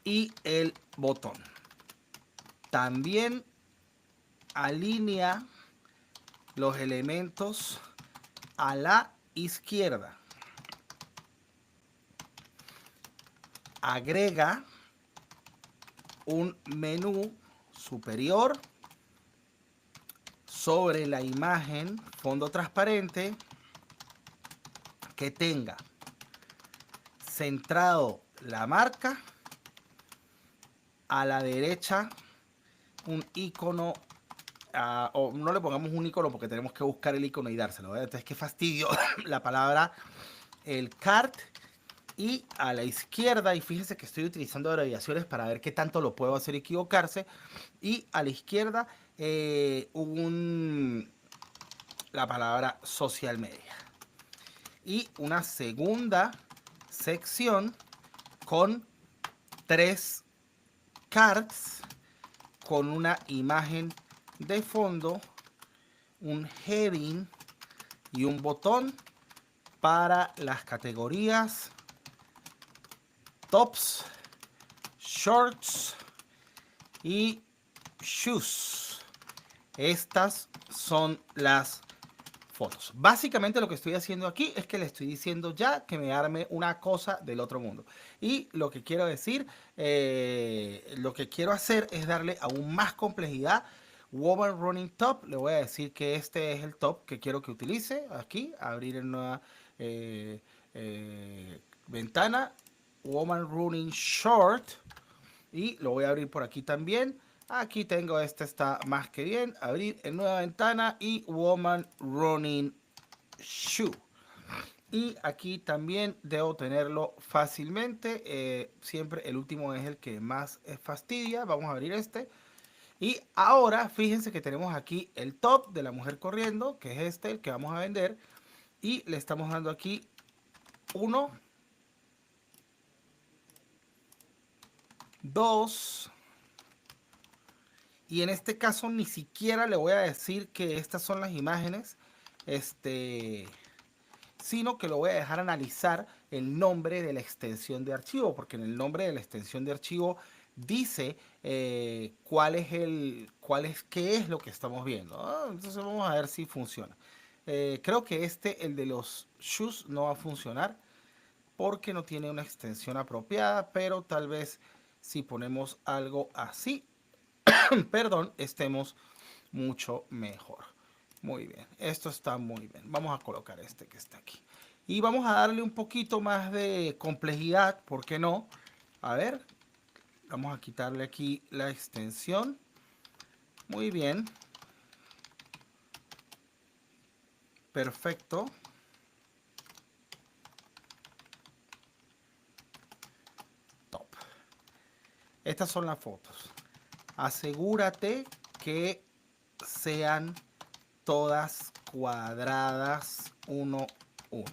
y el botón. También alinea los elementos a la izquierda. Agrega un menú superior sobre la imagen, fondo transparente, que tenga centrado la marca, a la derecha un icono, o no le pongamos un icono porque tenemos que buscar el icono y dárselo, ¿verdad? Entonces qué fastidio la palabra, el cart, y a la izquierda, y fíjense que estoy utilizando abreviaciones para ver qué tanto lo puedo hacer equivocarse, y a la izquierda la palabra social media. Y una segunda sección con 3 cards con una imagen de fondo, un heading y un botón para las categorías tops, shorts y shoes. Estas son las fotos. Básicamente lo que estoy haciendo aquí es que le estoy diciendo ya que me arme una cosa del otro mundo. Y lo que quiero decir, lo que quiero hacer es darle aún más complejidad. Woman Running Top, le voy a decir que este es el top que quiero que utilice. Aquí, abrir en nueva ventana. Woman Running Short. Y lo voy a abrir por aquí también. Aquí tengo, este está más que bien. Abrir en nueva ventana y Woman Running Shoe. Y aquí también debo tenerlo fácilmente. Siempre el último es el que más fastidia. Vamos a abrir este. Y ahora fíjense que tenemos aquí el top de la mujer corriendo, que es este, el que vamos a vender. Y le estamos dando aquí 1, 2. Y en este caso ni siquiera le voy a decir que estas son las imágenes, sino que lo voy a dejar analizar el nombre de la extensión de archivo, porque en el nombre de la extensión de archivo dice qué es lo que estamos viendo, ¿no? Entonces vamos a ver si funciona. Creo que el de los shoes no va a funcionar porque no tiene una extensión apropiada, pero tal vez si ponemos algo así, perdón, estemos mucho mejor. Muy bien, esto está muy bien. Vamos a colocar este que está aquí. Y vamos a darle un poquito más de complejidad, ¿por qué no? A ver, vamos a quitarle aquí la extensión. Muy bien. Perfecto. Top. Estas son las fotos. asegúrate que sean todas cuadradas 1, 1.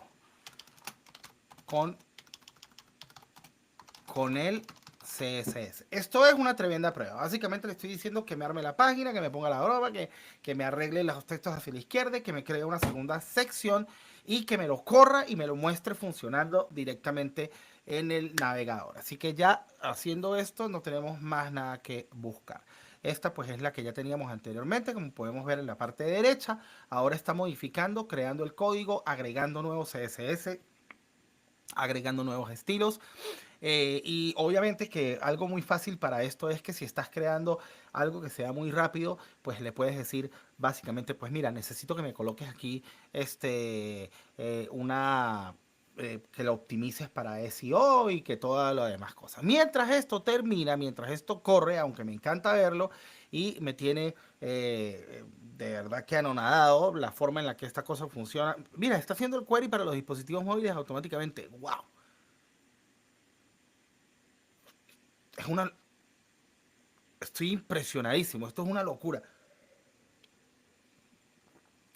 Con el CSS. Esto es una tremenda prueba. Básicamente le estoy diciendo que me arme la página, que me ponga la broma, que me arregle los textos hacia la izquierda, que me cree una segunda sección y que me lo corra y me lo muestre funcionando directamente en el navegador. Así que ya haciendo esto no tenemos más nada que buscar. Esta pues es la que ya teníamos anteriormente, como podemos ver en la parte derecha. Ahora está modificando, creando el código, agregando nuevos CSS, agregando nuevos estilos. Y obviamente que algo muy fácil para esto es que si estás creando algo que sea muy rápido, pues le puedes decir básicamente, pues mira, necesito que me coloques aquí una... que lo optimices para SEO y que todas las demás cosas. Mientras esto termina, mientras esto corre, aunque me encanta verlo y me tiene de verdad que anonadado la forma en la que esta cosa funciona. Mira, está haciendo el query para los dispositivos móviles automáticamente. ¡Wow! Es una, Estoy impresionadísimo. Esto es una locura.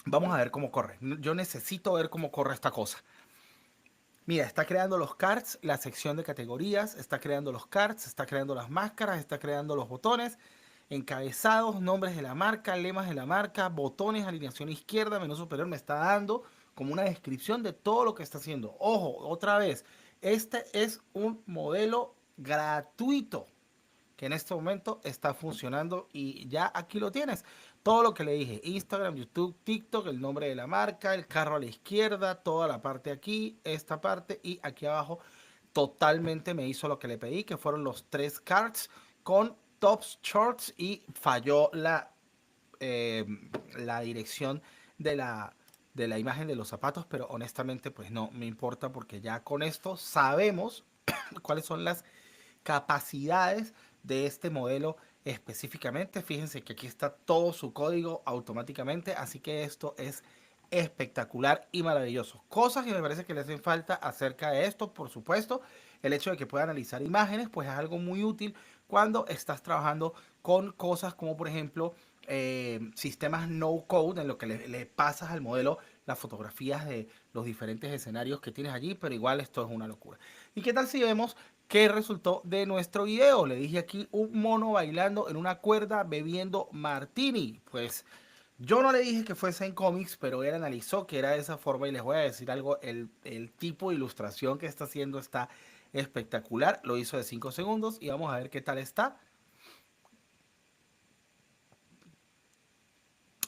Vamos a ver cómo corre. Yo necesito ver cómo corre esta cosa. Mira, está creando los cards, la sección de categorías, está creando los cards, está creando las máscaras, está creando los botones, encabezados, nombres de la marca, lemas de la marca, botones, alineación izquierda, menú superior. Me está dando como una descripción de todo lo que está haciendo. Ojo, otra vez, este es un modelo gratuito que en este momento está funcionando y ya aquí lo tienes. Todo lo que le dije, Instagram, YouTube, TikTok, el nombre de la marca, el carro a la izquierda, toda la parte aquí, esta parte y aquí abajo totalmente me hizo lo que le pedí, que fueron los 3 cards con tops, shorts y falló la dirección de la imagen de los zapatos, pero honestamente pues no me importa porque ya con esto sabemos cuáles son las capacidades de este modelo específicamente. Fíjense que aquí está todo su código automáticamente, así que esto es espectacular y maravilloso. Cosas que me parece que le hacen falta acerca de esto, por supuesto, el hecho de que pueda analizar imágenes, pues es algo muy útil cuando estás trabajando con cosas como por ejemplo sistemas no code en lo que le pasas al modelo las fotografías de los diferentes escenarios que tienes allí, pero igual esto es una locura. ¿Y qué tal si vemos qué resultó de nuestro video? Le dije aquí un mono bailando en una cuerda bebiendo martini. Pues yo no le dije que fuese en cómics, pero él analizó que era de esa forma y les voy a decir algo, el tipo de ilustración que está haciendo está espectacular. Lo hizo de 5 segundos y vamos a ver qué tal está.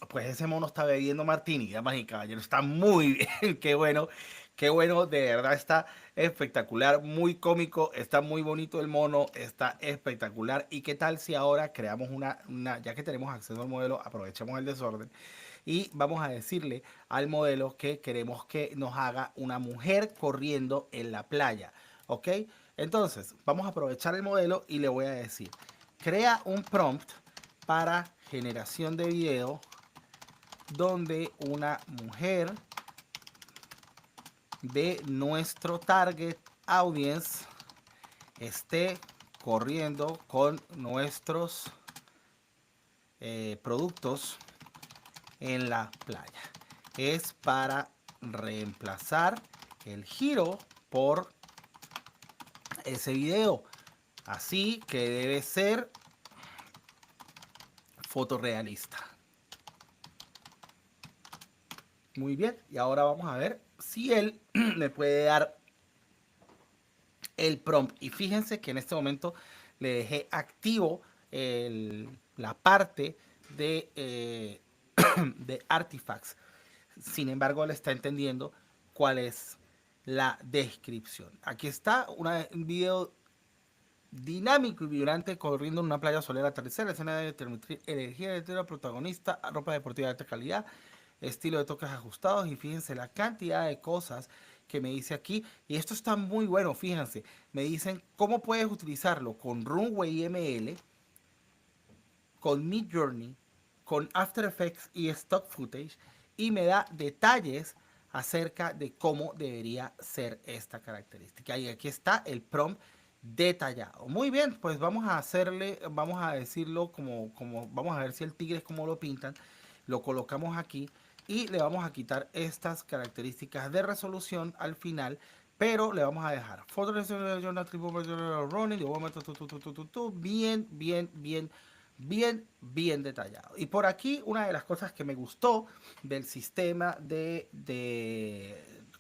Pues ese mono está bebiendo martini, damas y caballeros, está muy bien, qué bueno, de verdad está espectacular, muy cómico, está muy bonito el mono, está espectacular. ¿Y qué tal si ahora creamos ya que tenemos acceso al modelo, aprovechemos el desorden y vamos a decirle al modelo que queremos que nos haga una mujer corriendo en la playa, ¿ok? Entonces, vamos a aprovechar el modelo y le voy a decir, crea un prompt para generación de video donde una mujer de nuestro target audience esté corriendo con nuestros productos en la playa. Es para reemplazar el giro por ese video. Así que debe ser fotorrealista. Muy bien, y ahora vamos a ver si él me puede dar el prompt. Y fíjense que en este momento le dejé activo la parte de artifacts. Sin embargo, le está entendiendo cuál es la descripción. Aquí está un video dinámico y vibrante corriendo en una playa solera atardecer, escena de energía de protagonista, ropa deportiva de alta calidad, estilo de toques ajustados y fíjense la cantidad de cosas que me dice aquí y esto está muy bueno, fíjense, me dicen cómo puedes utilizarlo con Runway ML, con Midjourney, con After Effects y Stock Footage y me da detalles acerca de cómo debería ser esta característica. Y aquí está el prompt detallado. Muy bien, pues vamos a hacerle, vamos a decirlo vamos a ver si el tigre es como lo pintan. Lo colocamos aquí y le vamos a quitar estas características de resolución al final, pero le vamos a dejar foto running, bien, bien, bien, bien, bien detallado. Y por aquí una de las cosas que me gustó del sistema de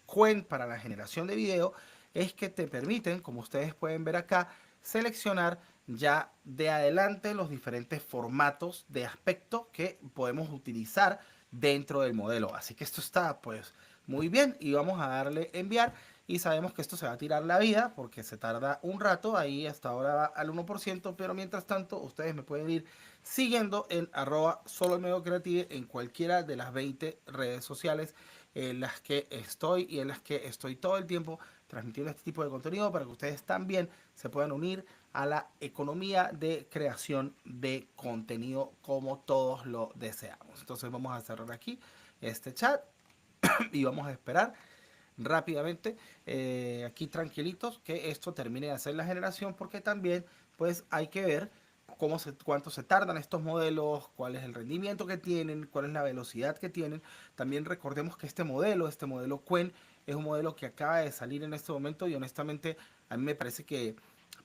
Quen para la generación de video es que te permiten, como ustedes pueden ver acá, seleccionar ya de adelante los diferentes formatos de aspecto que podemos utilizar dentro del modelo. Así que esto está pues muy bien y vamos a darle enviar y sabemos que esto se va a tirar la vida porque se tarda un rato, ahí hasta ahora va al 1%, pero mientras tanto ustedes me pueden ir siguiendo en arroba solo el medio creativo en cualquiera de las 20 redes sociales en las que estoy y en las que estoy todo el tiempo transmitiendo este tipo de contenido para que ustedes también se puedan unir a la economía de creación de contenido como todos lo deseamos. Entonces vamos a cerrar aquí este chat y vamos a esperar rápidamente aquí tranquilitos que esto termine de hacer la generación porque también pues hay que ver cuánto se tardan estos modelos, cuál es el rendimiento que tienen, cuál es la velocidad que tienen. También recordemos que este modelo Quen, es un modelo que acaba de salir en este momento y honestamente a mí me parece que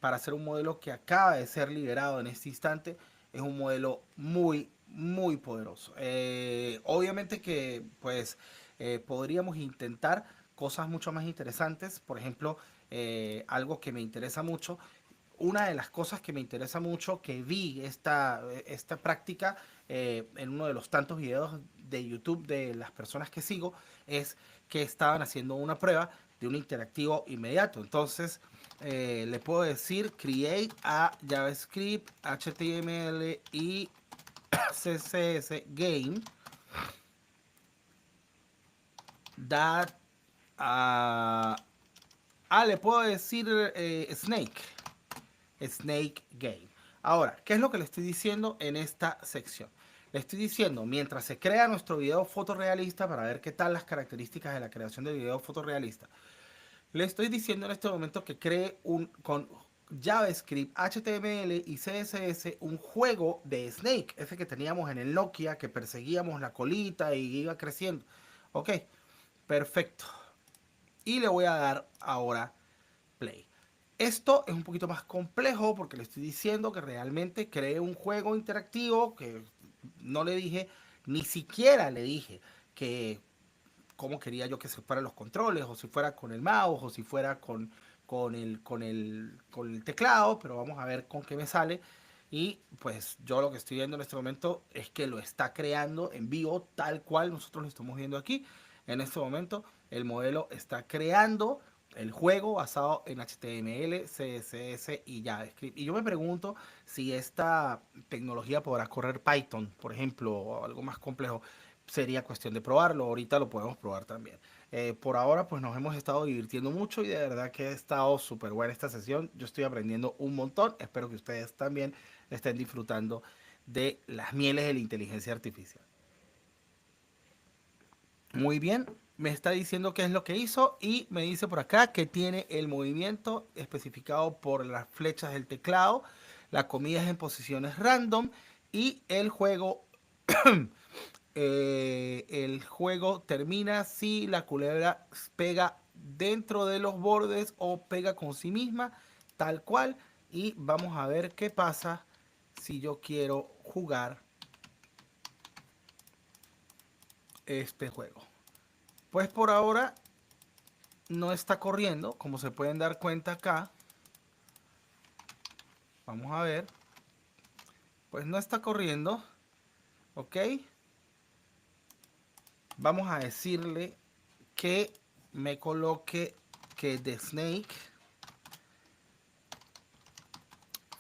para ser un modelo que acaba de ser liberado en este instante, es un modelo muy, muy poderoso. Obviamente que pues podríamos intentar cosas mucho más interesantes, por ejemplo, algo que me interesa mucho una de las cosas que me interesa mucho, que vi esta práctica en uno de los tantos videos de YouTube de las personas que sigo, es que estaban haciendo una prueba de un interactivo inmediato. Entonces, le puedo decir create a JavaScript, HTML y CSS game that le puedo decir Snake Game. Ahora, ¿qué es lo que le estoy diciendo en esta sección? Le estoy diciendo, mientras se crea nuestro video fotorrealista, para ver qué tal las características de la creación de video fotorrealista, le estoy diciendo en este momento que cree con JavaScript, HTML y CSS un juego de Snake, ese que teníamos en el Nokia, que perseguíamos la colita y iba creciendo. Ok, perfecto. Y le voy a dar ahora play. Esto es un poquito más complejo porque le estoy diciendo que realmente cree un juego interactivo que no le dije, ni siquiera le dije que cómo quería yo que se fueran los controles, o si fuera con el mouse, o si fuera con el teclado, pero vamos a ver con qué me sale. Y pues yo lo que estoy viendo en este momento es que lo está creando en vivo tal cual nosotros lo estamos viendo aquí. En este momento el modelo está creando el juego basado en HTML, CSS y JavaScript. Y yo me pregunto si esta tecnología podrá correr Python, por ejemplo, o algo más complejo. Sería cuestión de probarlo. Ahorita lo podemos probar también. Por ahora, pues nos hemos estado divirtiendo mucho y de verdad que ha estado súper buena esta sesión. Yo estoy aprendiendo un montón. Espero que ustedes también estén disfrutando de las mieles de la inteligencia artificial. Muy bien, me está diciendo qué es lo que hizo y me dice por acá que tiene el movimiento especificado por las flechas del teclado, la comida es en posiciones random y el juego termina si la culebra pega dentro de los bordes o pega con sí misma, tal cual. Y vamos a ver qué pasa si yo quiero jugar este juego. Pues por ahora no está corriendo, como se pueden dar cuenta acá. Vamos a ver. Pues no está corriendo. Ok. Vamos a decirle que me coloque que The Snake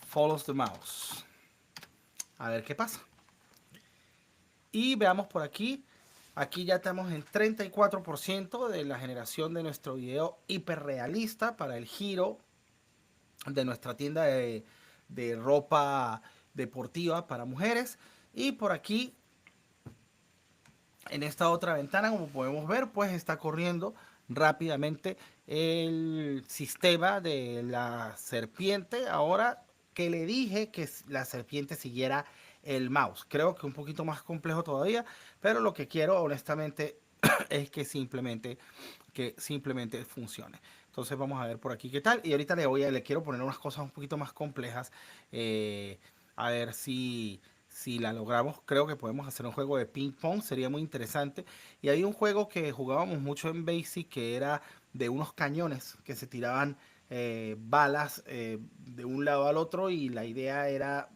follows the mouse. A ver qué pasa. Y veamos por aquí. Aquí ya estamos en 34% de la generación de nuestro video hiperrealista para el giro de nuestra tienda de ropa deportiva para mujeres. Y por aquí, en esta otra ventana, como podemos ver, pues está corriendo rápidamente el sistema de la serpiente. Ahora que le dije que la serpiente siguiera el mouse. Creo que un poquito más complejo todavía, pero lo que quiero honestamente es que simplemente funcione. Entonces vamos a ver por aquí qué tal. Y ahorita le quiero poner unas cosas un poquito más complejas. eh, a ver si la logramos. Creo que podemos hacer un juego de ping pong. Sería muy interesante. Y hay un juego que jugábamos mucho en Basic que era de unos cañones que se tiraban balas de un lado al otro y la idea era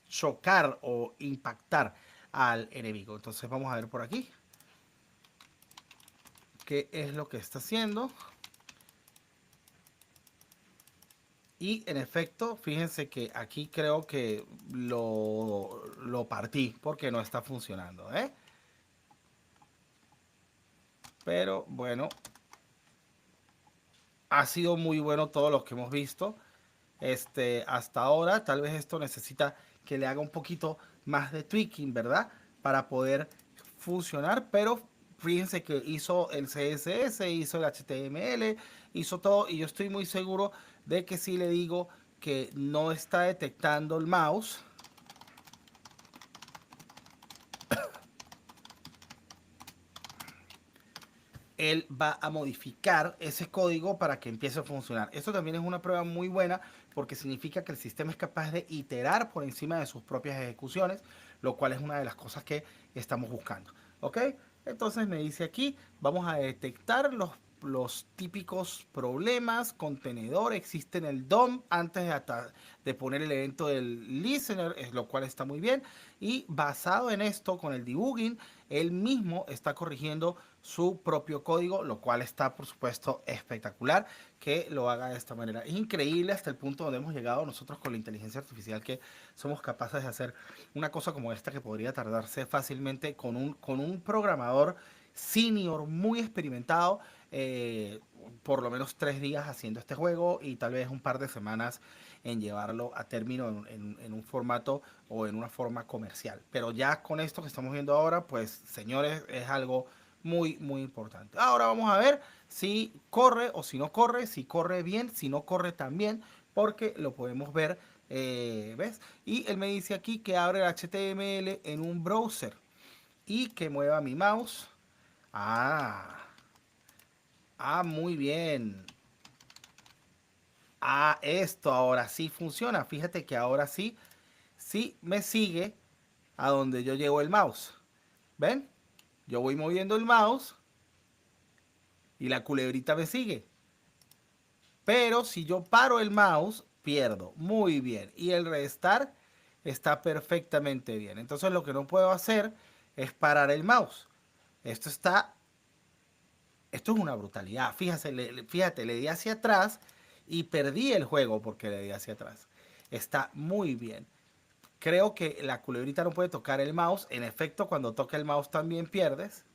chocar o impactar al enemigo. Entonces vamos a ver por aquí qué es lo que está haciendo. Y en efecto, fíjense que aquí creo que lo partí porque no está funcionando, ¿eh? Pero bueno, ha sido muy bueno todo lo que hemos visto hasta ahora. Tal vez esto necesita que le haga un poquito más de tweaking, ¿verdad? Para poder funcionar, pero fíjense que hizo el CSS, hizo el HTML, hizo todo y yo estoy muy seguro de que si le digo que no está detectando el mouse, él va a modificar ese código para que empiece a funcionar. Esto también es una prueba muy buena porque significa que el sistema es capaz de iterar por encima de sus propias ejecuciones, lo cual es una de las cosas que estamos buscando. ¿Ok? Entonces me dice aquí, vamos a detectar los típicos problemas. Contenedor existe en el DOM antes de poner el evento del listener, lo cual está muy bien. Y basado en esto, con el debugging, él mismo está corrigiendo su propio código, lo cual está por supuesto espectacular que lo haga de esta manera. Es increíble hasta el punto donde hemos llegado nosotros con la inteligencia artificial, que somos capaces de hacer una cosa como esta que podría tardarse fácilmente con un programador senior muy experimentado, por lo menos 3 días haciendo este juego y tal vez un par de semanas en llevarlo a término en un formato o en una forma comercial. Pero ya con esto que estamos viendo ahora, pues señores, es algo muy, muy importante. Ahora vamos a ver si corre o si no corre, si corre bien, si no corre también, porque lo podemos ver, ¿ves? Y él me dice aquí que abre el HTML en un browser y que mueva mi mouse. Ah, muy bien. Esto ahora sí funciona. Fíjate que ahora sí, sí me sigue a donde yo llevo el mouse. ¿Ven? Yo voy moviendo el mouse y la culebrita me sigue. Pero si yo paro el mouse, pierdo. Muy bien. Y el restar está perfectamente bien. Entonces lo que no puedo hacer es parar el mouse. Esto está, esto es una brutalidad. Fíjate, le di hacia atrás y perdí el juego porque le di hacia atrás. Está muy bien. Creo que la culebrita no puede tocar el mouse. En efecto, cuando toca el mouse también pierdes.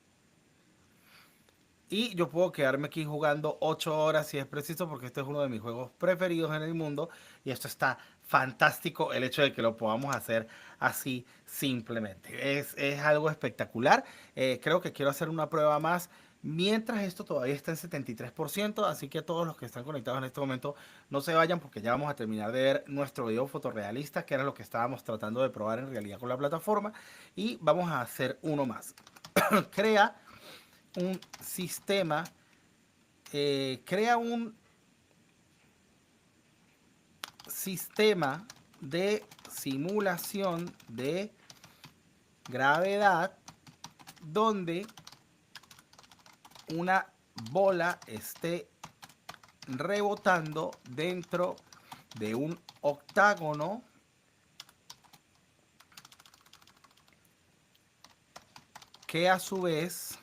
Y yo puedo quedarme aquí jugando 8 horas si es preciso, porque este es uno de mis juegos preferidos en el mundo. Y esto está fantástico, el hecho de que lo podamos hacer así simplemente. Es algo espectacular. Creo que quiero hacer una prueba más. Mientras esto todavía está en 73%, así que todos los que están conectados en este momento no se vayan porque ya vamos a terminar de ver nuestro video fotorrealista, que era lo que estábamos tratando de probar en realidad con la plataforma. Y vamos a hacer uno más. Crea un sistema, crea un sistema de simulación de gravedad donde una bola esté rebotando dentro de un octágono que a su vez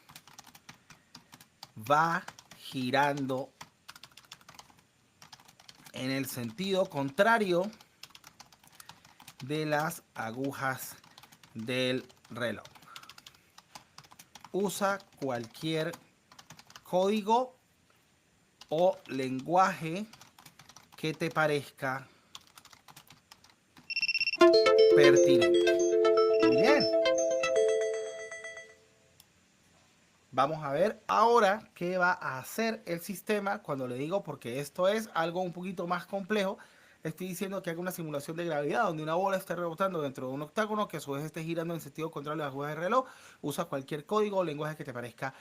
va girando en el sentido contrario de las agujas del reloj. Usa cualquier código o lenguaje que te parezca pertinente. Muy bien. Vamos a ver ahora qué va a hacer el sistema cuando le digo, porque esto es algo un poquito más complejo. Estoy diciendo que haga una simulación de gravedad donde una bola esté rebotando dentro de un octágono que a su vez esté girando en sentido contrario a las agujas del reloj. Usa cualquier código o lenguaje que te parezca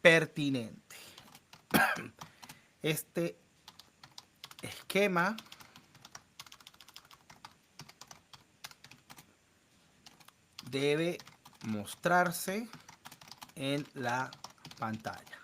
pertinente. Este esquema debe mostrarse en la pantalla.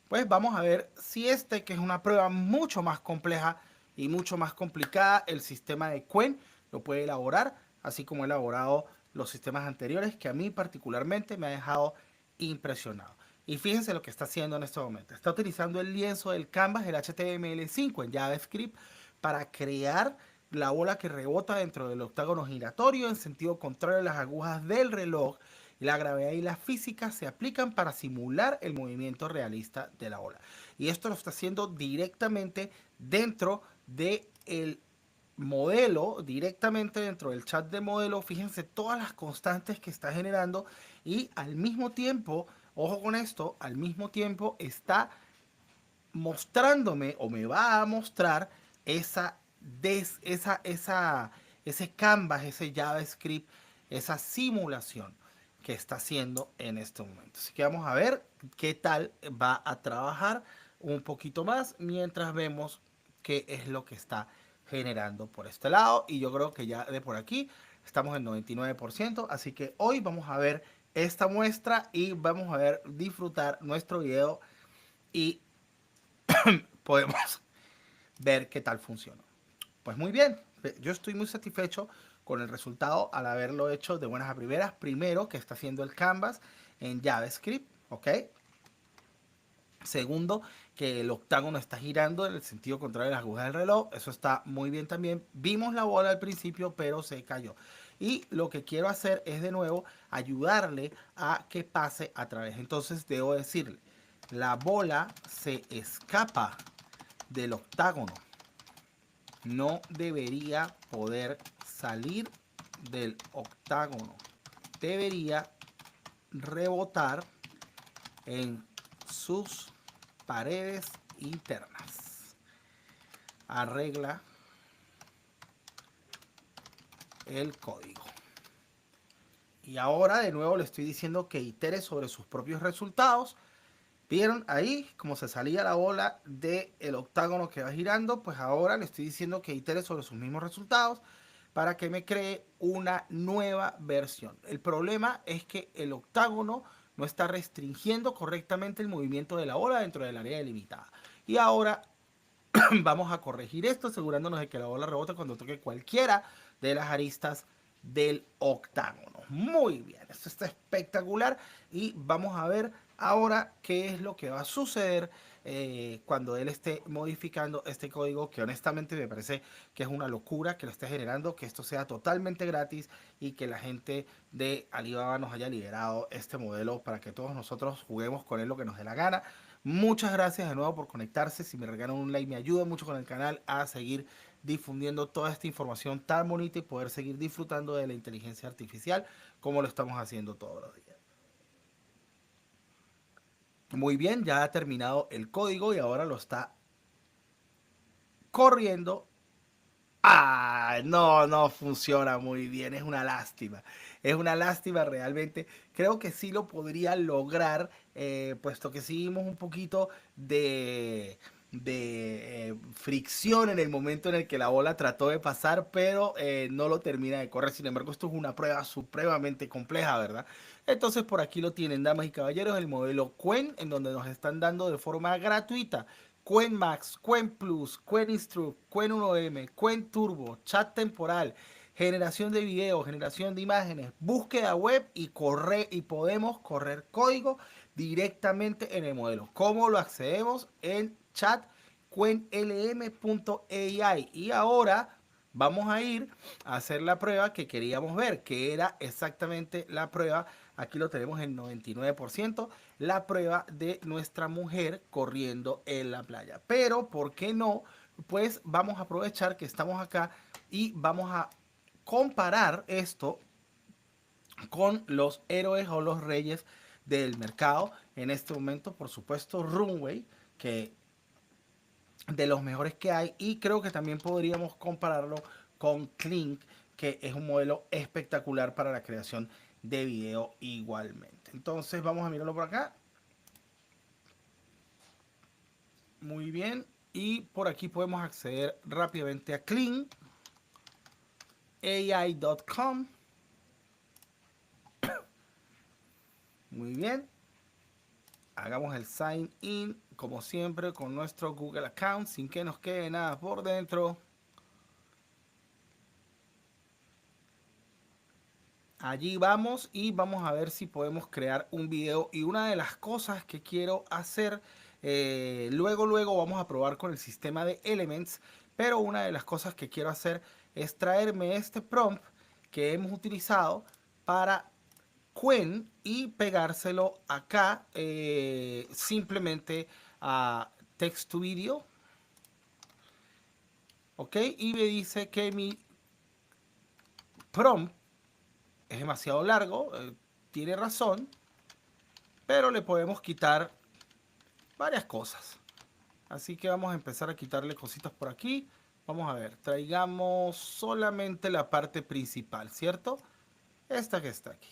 Pues vamos a ver si que es una prueba mucho más compleja y mucho más complicada, el sistema de Quen lo puede elaborar, así como he elaborado los sistemas anteriores, que a mí particularmente me ha dejado impresionado. Y fíjense lo que está haciendo en este momento. Está utilizando el lienzo del Canvas, el HTML5 en JavaScript, para crear la bola que rebota dentro del octágono giratorio en sentido contrario a las agujas del reloj. La gravedad y la física se aplican para simular el movimiento realista de la ola. Y esto lo está haciendo directamente dentro del modelo, directamente dentro del chat de modelo. Fíjense todas las constantes que está generando y al mismo tiempo, ojo con esto, al mismo tiempo está mostrándome o me va a mostrar esa, ese canvas, ese JavaScript, esa simulación que está haciendo en este momento. Así que vamos a ver qué tal va a trabajar un poquito más mientras vemos qué es lo que está generando por este lado. Y yo creo que ya de por aquí estamos en 99%. Así que hoy vamos a ver esta muestra y vamos a ver disfrutar nuestro video y podemos ver qué tal funciona. Pues muy bien, yo estoy muy satisfecho con el resultado al haberlo hecho de buenas a primeras. Primero, que está haciendo el canvas en JavaScript, ¿ok? Segundo, que el octágono está girando en el sentido contrario de las agujas del reloj. Eso está muy bien también. Vimos la bola al principio, pero se cayó. Y lo que quiero hacer es de nuevo ayudarle a que pase a través. Entonces debo decirle, la bola se escapa del octágono. No debería poder salir del octágono. Debería rebotar en sus paredes internas. Arregla el código. Y ahora de nuevo le estoy diciendo que itere sobre sus propios resultados. ¿Vieron ahí cómo se salía la bola del octágono que va girando? Pues ahora le estoy diciendo que itere sobre sus mismos resultados para que me cree una nueva versión. El problema es que el octágono no está restringiendo correctamente el movimiento de la bola dentro del área delimitada. Y ahora vamos a corregir esto asegurándonos de que la bola rebote cuando toque cualquiera de las aristas del octágono. Muy bien, esto está espectacular y vamos a ver ahora qué es lo que va a suceder cuando él esté modificando este código, que honestamente me parece que es una locura que lo esté generando, que esto sea totalmente gratis y que la gente de Alibaba nos haya liberado este modelo para que todos nosotros juguemos con él lo que nos dé la gana. Muchas gracias de nuevo por conectarse. Si me regalan un like me ayuda mucho con el canal a seguir difundiendo toda esta información tan bonita y poder seguir disfrutando de la inteligencia artificial como lo estamos haciendo todos los días. Muy bien, ya ha terminado el código y ahora lo está corriendo. Ah, no, no funciona muy bien, es una lástima. Es una lástima realmente. Creo que sí lo podría lograr, puesto que sí vimos un poquito de fricción en el momento en el que la bola trató de pasar, pero no lo termina de correr. Sin embargo, esto es una prueba supremamente compleja, ¿verdad? Entonces por aquí lo tienen, damas y caballeros, el modelo Quen, en donde nos están dando de forma gratuita Quen Max, Quen Plus, Quen Instruct, Quen 1M, Quen Turbo, chat temporal, generación de video, generación de imágenes, búsqueda web y podemos correr código directamente en el modelo. ¿Cómo lo accedemos? En chat quenlm.ai. Y ahora vamos a ir a hacer la prueba que queríamos ver, que era exactamente la prueba. Aquí lo tenemos en 99%, la prueba de nuestra mujer corriendo en la playa. Pero, ¿por qué no? Pues vamos a aprovechar que estamos acá y vamos a comparar esto con los héroes o los reyes del mercado en este momento. Por supuesto, Runway, que de los mejores que hay, y creo que también podríamos compararlo con Kling, que es un modelo espectacular para la creación de video igualmente. Entonces vamos a mirarlo por acá. Muy bien. Y por aquí podemos acceder rápidamente a Kling, AI.com. Muy bien. Hagamos el sign in como siempre con nuestro Google account sin que nos quede nada por dentro. Allí vamos y vamos a ver si podemos crear un video. Y una de las cosas que quiero hacer, luego vamos a probar con el sistema de Elements, pero una de las cosas que quiero hacer es traerme este prompt que hemos utilizado para Qwen y pegárselo acá, simplemente a text to video. Ok, y me dice que mi prompt es demasiado largo, tiene razón, pero le podemos quitar varias cosas. Así que vamos a empezar a quitarle cositas por aquí. Vamos a ver, traigamos solamente la parte principal, ¿cierto? Esta que está aquí.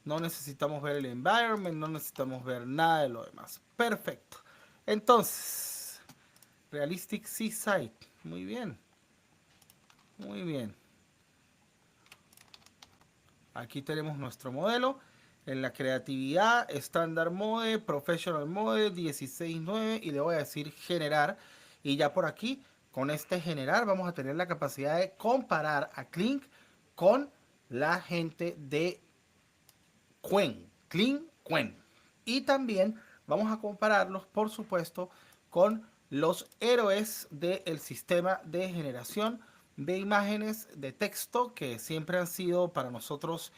No necesitamos ver el environment, no necesitamos ver nada de lo demás. Perfecto. Entonces, Realistic Seaside. Muy bien. Muy bien. Aquí tenemos nuestro modelo. En la creatividad, Standard Mode, Professional Mode, 16.9 y le voy a decir generar. Y ya por aquí, con este generar, vamos a tener la capacidad de comparar a Kling con la gente de Qwen. Kling, Qwen. Y también vamos a compararlos, por supuesto, con los héroes del sistema de generación de imágenes de texto que siempre han sido para nosotros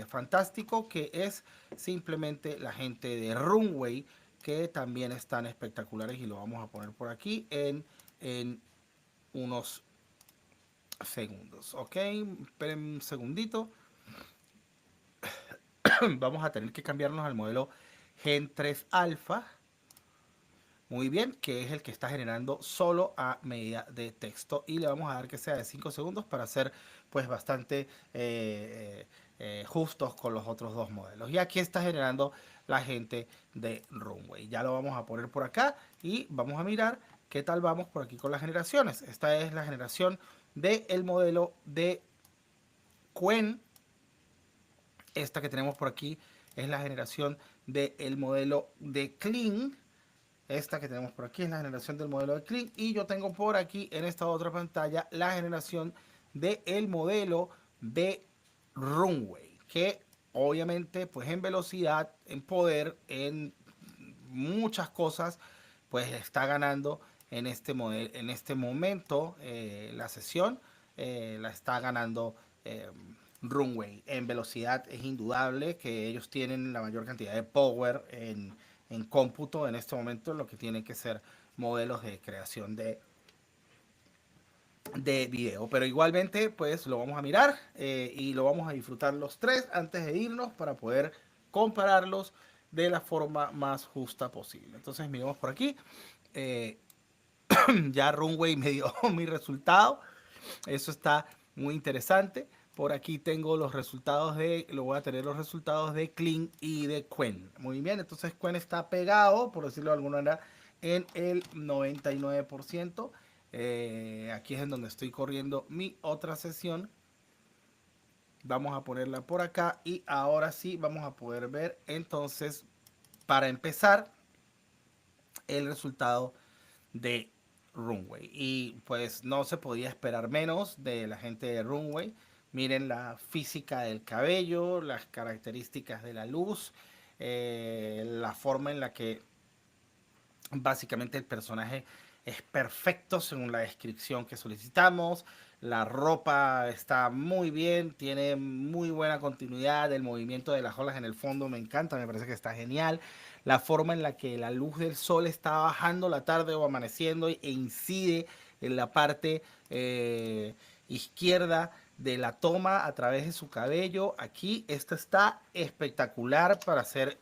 fantástico, que es simplemente la gente de Runway, que también están espectaculares y lo vamos a poner por aquí en unos segundos. Ok, esperen un segundito. Vamos a tener que cambiarnos al modelo Gen 3 Alpha. Muy bien, que es el que está generando solo a medida de texto. Y le vamos a dar que sea de 5 segundos para ser pues bastante justos con los otros dos modelos. Y aquí está generando la gente de Runway. Ya lo vamos a poner por acá y vamos a mirar qué tal vamos por aquí con las generaciones. Esta es la generación del modelo de Qwen. Esta que tenemos por aquí es la generación del modelo de Kling. Esta que tenemos por aquí es la generación del modelo de Kling. Y yo tengo por aquí en esta otra pantalla la generación del modelo de Runway. Que obviamente pues en velocidad, en poder, en muchas cosas, pues está ganando en este, en este momento la sesión. La está ganando Runway. En velocidad es indudable que ellos tienen la mayor cantidad de power en cómputo en este momento, lo que tiene que ser modelos de creación de video. Pero igualmente, pues lo vamos a mirar y lo vamos a disfrutar los tres antes de irnos para poder compararlos de la forma más justa posible. Entonces, miremos por aquí. Eh, ya Runway me dio mi resultado. Eso está muy interesante. Por aquí tengo los resultados lo voy a tener los resultados de Kling y de Qwen. Muy bien, entonces Qwen está pegado, por decirlo de alguna manera, en el 99%. Aquí es en donde estoy corriendo mi otra sesión. Vamos a ponerla por acá y ahora sí vamos a poder ver entonces, para empezar, el resultado de Runway. Y pues no se podía esperar menos de la gente de Runway. Miren la física del cabello, las características de la luz, la forma en la que básicamente el personaje es perfecto según la descripción que solicitamos. La ropa está muy bien, tiene muy buena continuidad. El movimiento de las olas en el fondo me encanta, me parece que está genial. La forma en la que la luz del sol está bajando la tarde o amaneciendo e incide en la parte izquierda de la toma a través de su cabello. Aquí esto está espectacular para hacer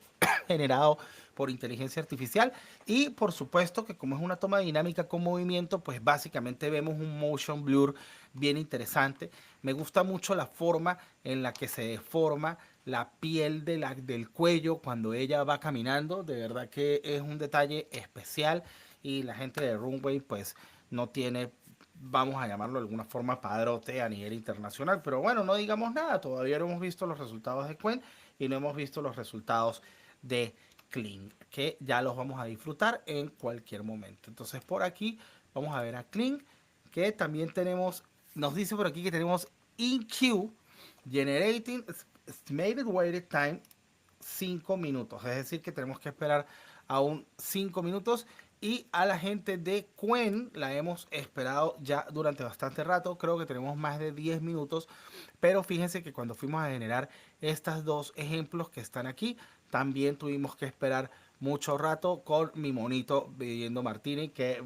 generado por inteligencia artificial. Y por supuesto que como es una toma dinámica con movimiento, pues básicamente vemos un motion blur bien interesante. Me gusta mucho la forma en la que se deforma la piel del cuello cuando ella va caminando. De verdad que es un detalle especial y la gente de Runway pues no tiene, vamos a llamarlo de alguna forma, padrote a nivel internacional. Pero bueno, no digamos nada, todavía no hemos visto los resultados de Quen y no hemos visto los resultados de Kling, que ya los vamos a disfrutar en cualquier momento. Entonces por aquí vamos a ver a Kling, que también tenemos, nos dice por aquí que tenemos InQ Generating Estimated Waited Time 5 minutos. Es decir, que tenemos que esperar aún 5 minutos. Y a la gente de Quen la hemos esperado ya durante bastante rato. Creo que tenemos más de 10 minutos. Pero fíjense que cuando fuimos a generar estos dos ejemplos que están aquí, también tuvimos que esperar mucho rato con mi monito Viviendo Martini, que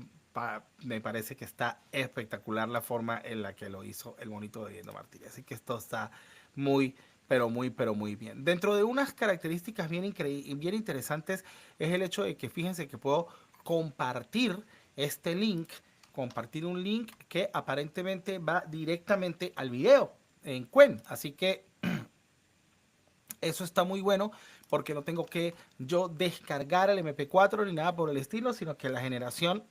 me parece que está espectacular la forma en la que lo hizo el monito Viviendo Martini. Así que esto está muy, pero muy bien. Dentro de unas características bien interesantes es el hecho de que fíjense que puedo compartir este link, compartir un link que aparentemente va directamente al video en Quen. Así que eso está muy bueno porque no tengo que yo descargar el MP4 ni nada por el estilo, sino que la generación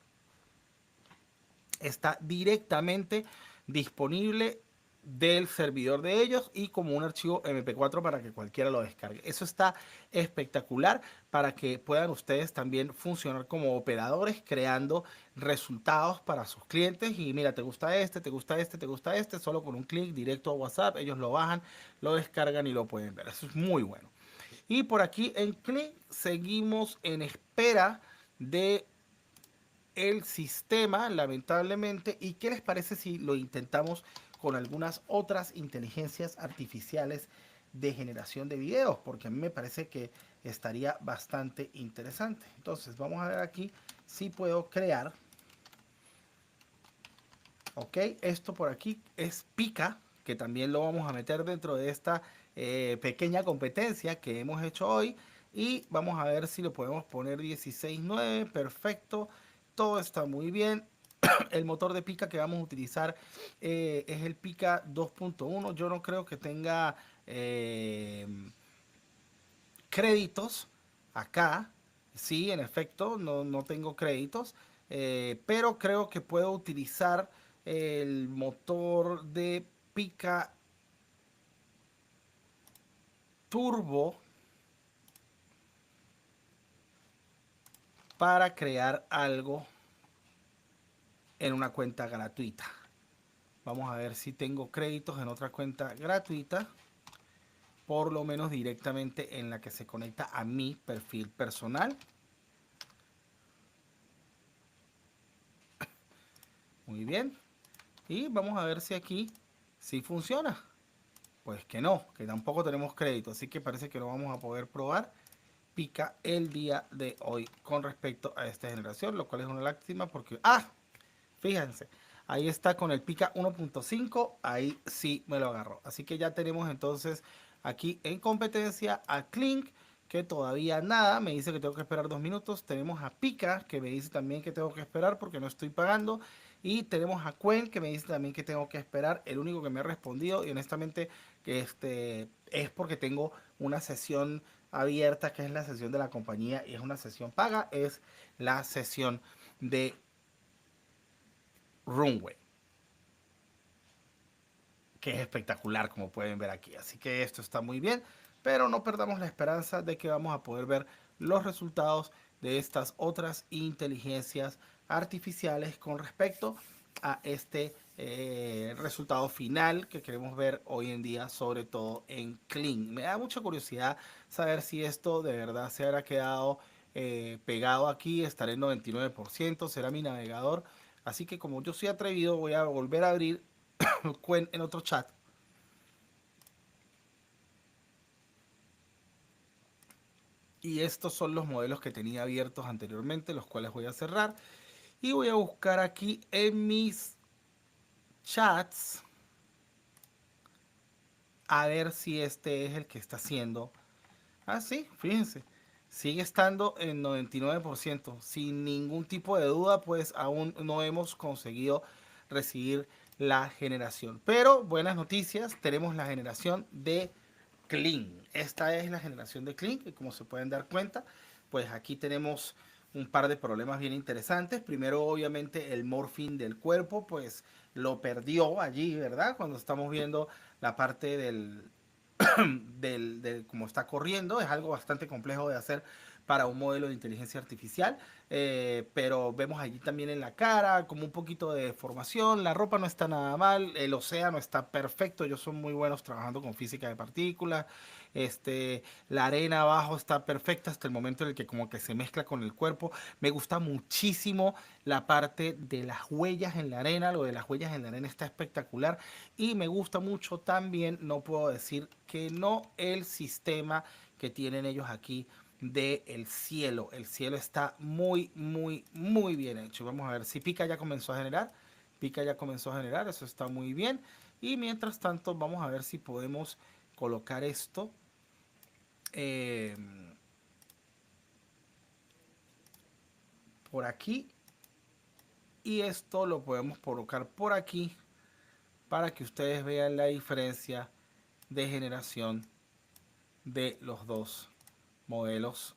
está directamente disponible del servidor de ellos y como un archivo MP4 para que cualquiera lo descargue. Eso está espectacular para que puedan ustedes también funcionar como operadores creando resultados para sus clientes. Y mira, te gusta este, te gusta este, te gusta este, solo con un clic directo a WhatsApp, ellos lo bajan, lo descargan y lo pueden ver. Eso es muy bueno. Y por aquí en Click seguimos en espera de el sistema, lamentablemente. ¿Y qué les parece si lo intentamos con algunas otras inteligencias artificiales de generación de videos? Porque a mí me parece que estaría bastante interesante. Entonces vamos a ver aquí si puedo crear. Ok, esto por aquí es Pika, que también lo vamos a meter dentro de esta pequeña competencia que hemos hecho hoy. Y vamos a ver si lo podemos poner 16.9, perfecto. Todo está muy bien. El motor de Pika que vamos a utilizar es el Pika 2.1. Yo no creo que tenga créditos acá. Sí, en efecto, no tengo créditos. Pero creo que puedo utilizar el motor de Pika Turbo para crear algo en una cuenta gratuita. Vamos a ver si tengo créditos en otra cuenta gratuita, por lo menos directamente en la que se conecta a mi perfil personal. Muy bien. Y vamos a ver si aquí sí funciona. Pues que no, que tampoco tenemos crédito, así que parece que no vamos a poder probar Pika el día de hoy con respecto a esta generación, lo cual es una lástima porque... ¡Ah! Fíjense, ahí está con el Pika 1.5, ahí sí me lo agarró. Así que ya tenemos entonces aquí en competencia a Clink, que todavía nada, me dice que tengo que esperar 2 minutos. Tenemos a Pika, que me dice también que tengo que esperar porque no estoy pagando. Y tenemos a Quen, que me dice también que tengo que esperar. El único que me ha respondido, y honestamente, que es porque tengo una sesión abierta, que es la sesión de la compañía, y es una sesión paga, es la sesión de Runway, que es espectacular como pueden ver aquí. Así que esto está muy bien, pero no perdamos la esperanza de que vamos a poder ver los resultados de estas otras inteligencias artificiales con respecto a este resultado final que queremos ver hoy en día, sobre todo en Clean. Me da mucha curiosidad saber si esto de verdad se habrá quedado pegado aquí, estaré en 99%, será mi navegador. Así que como yo soy atrevido, voy a volver a abrir en otro chat. Y estos son los modelos que tenía abiertos anteriormente, los cuales voy a cerrar. Y voy a buscar aquí en mis chats a ver si este es el que está haciendo. Ah, sí, fíjense. sigue estando en 99%. Sin ningún tipo de duda, pues aún no hemos conseguido recibir la generación. Pero buenas noticias, tenemos la generación de Clean. Esta es la generación de Clean, que como se pueden dar cuenta, pues aquí tenemos un par de problemas bien interesantes. Primero, obviamente, el morphing del cuerpo, pues lo perdió allí, ¿verdad? Cuando estamos viendo la parte del cómo está corriendo. Es algo bastante complejo de hacer para un modelo de inteligencia artificial, pero vemos allí también en la cara como un poquito de deformación. La ropa no está nada mal, el océano está perfecto. Ellos son muy buenos trabajando con física de partículas. La arena abajo está perfecta hasta el momento en el que como que se mezcla con el cuerpo. Me gusta muchísimo la parte de las huellas en la arena. Lo de las huellas en la arena está espectacular. Y me gusta mucho también, no puedo decir que no, el sistema que tienen ellos aquí del cielo. El cielo está muy, muy, muy bien hecho. Vamos a ver si Pica ya comenzó a generar. Pica ya comenzó a generar, eso está muy bien. Y mientras tanto, vamos a ver si podemos colocar esto eh, por aquí. Y esto lo podemos colocar por aquí para que ustedes vean la diferencia de generación de los dos modelos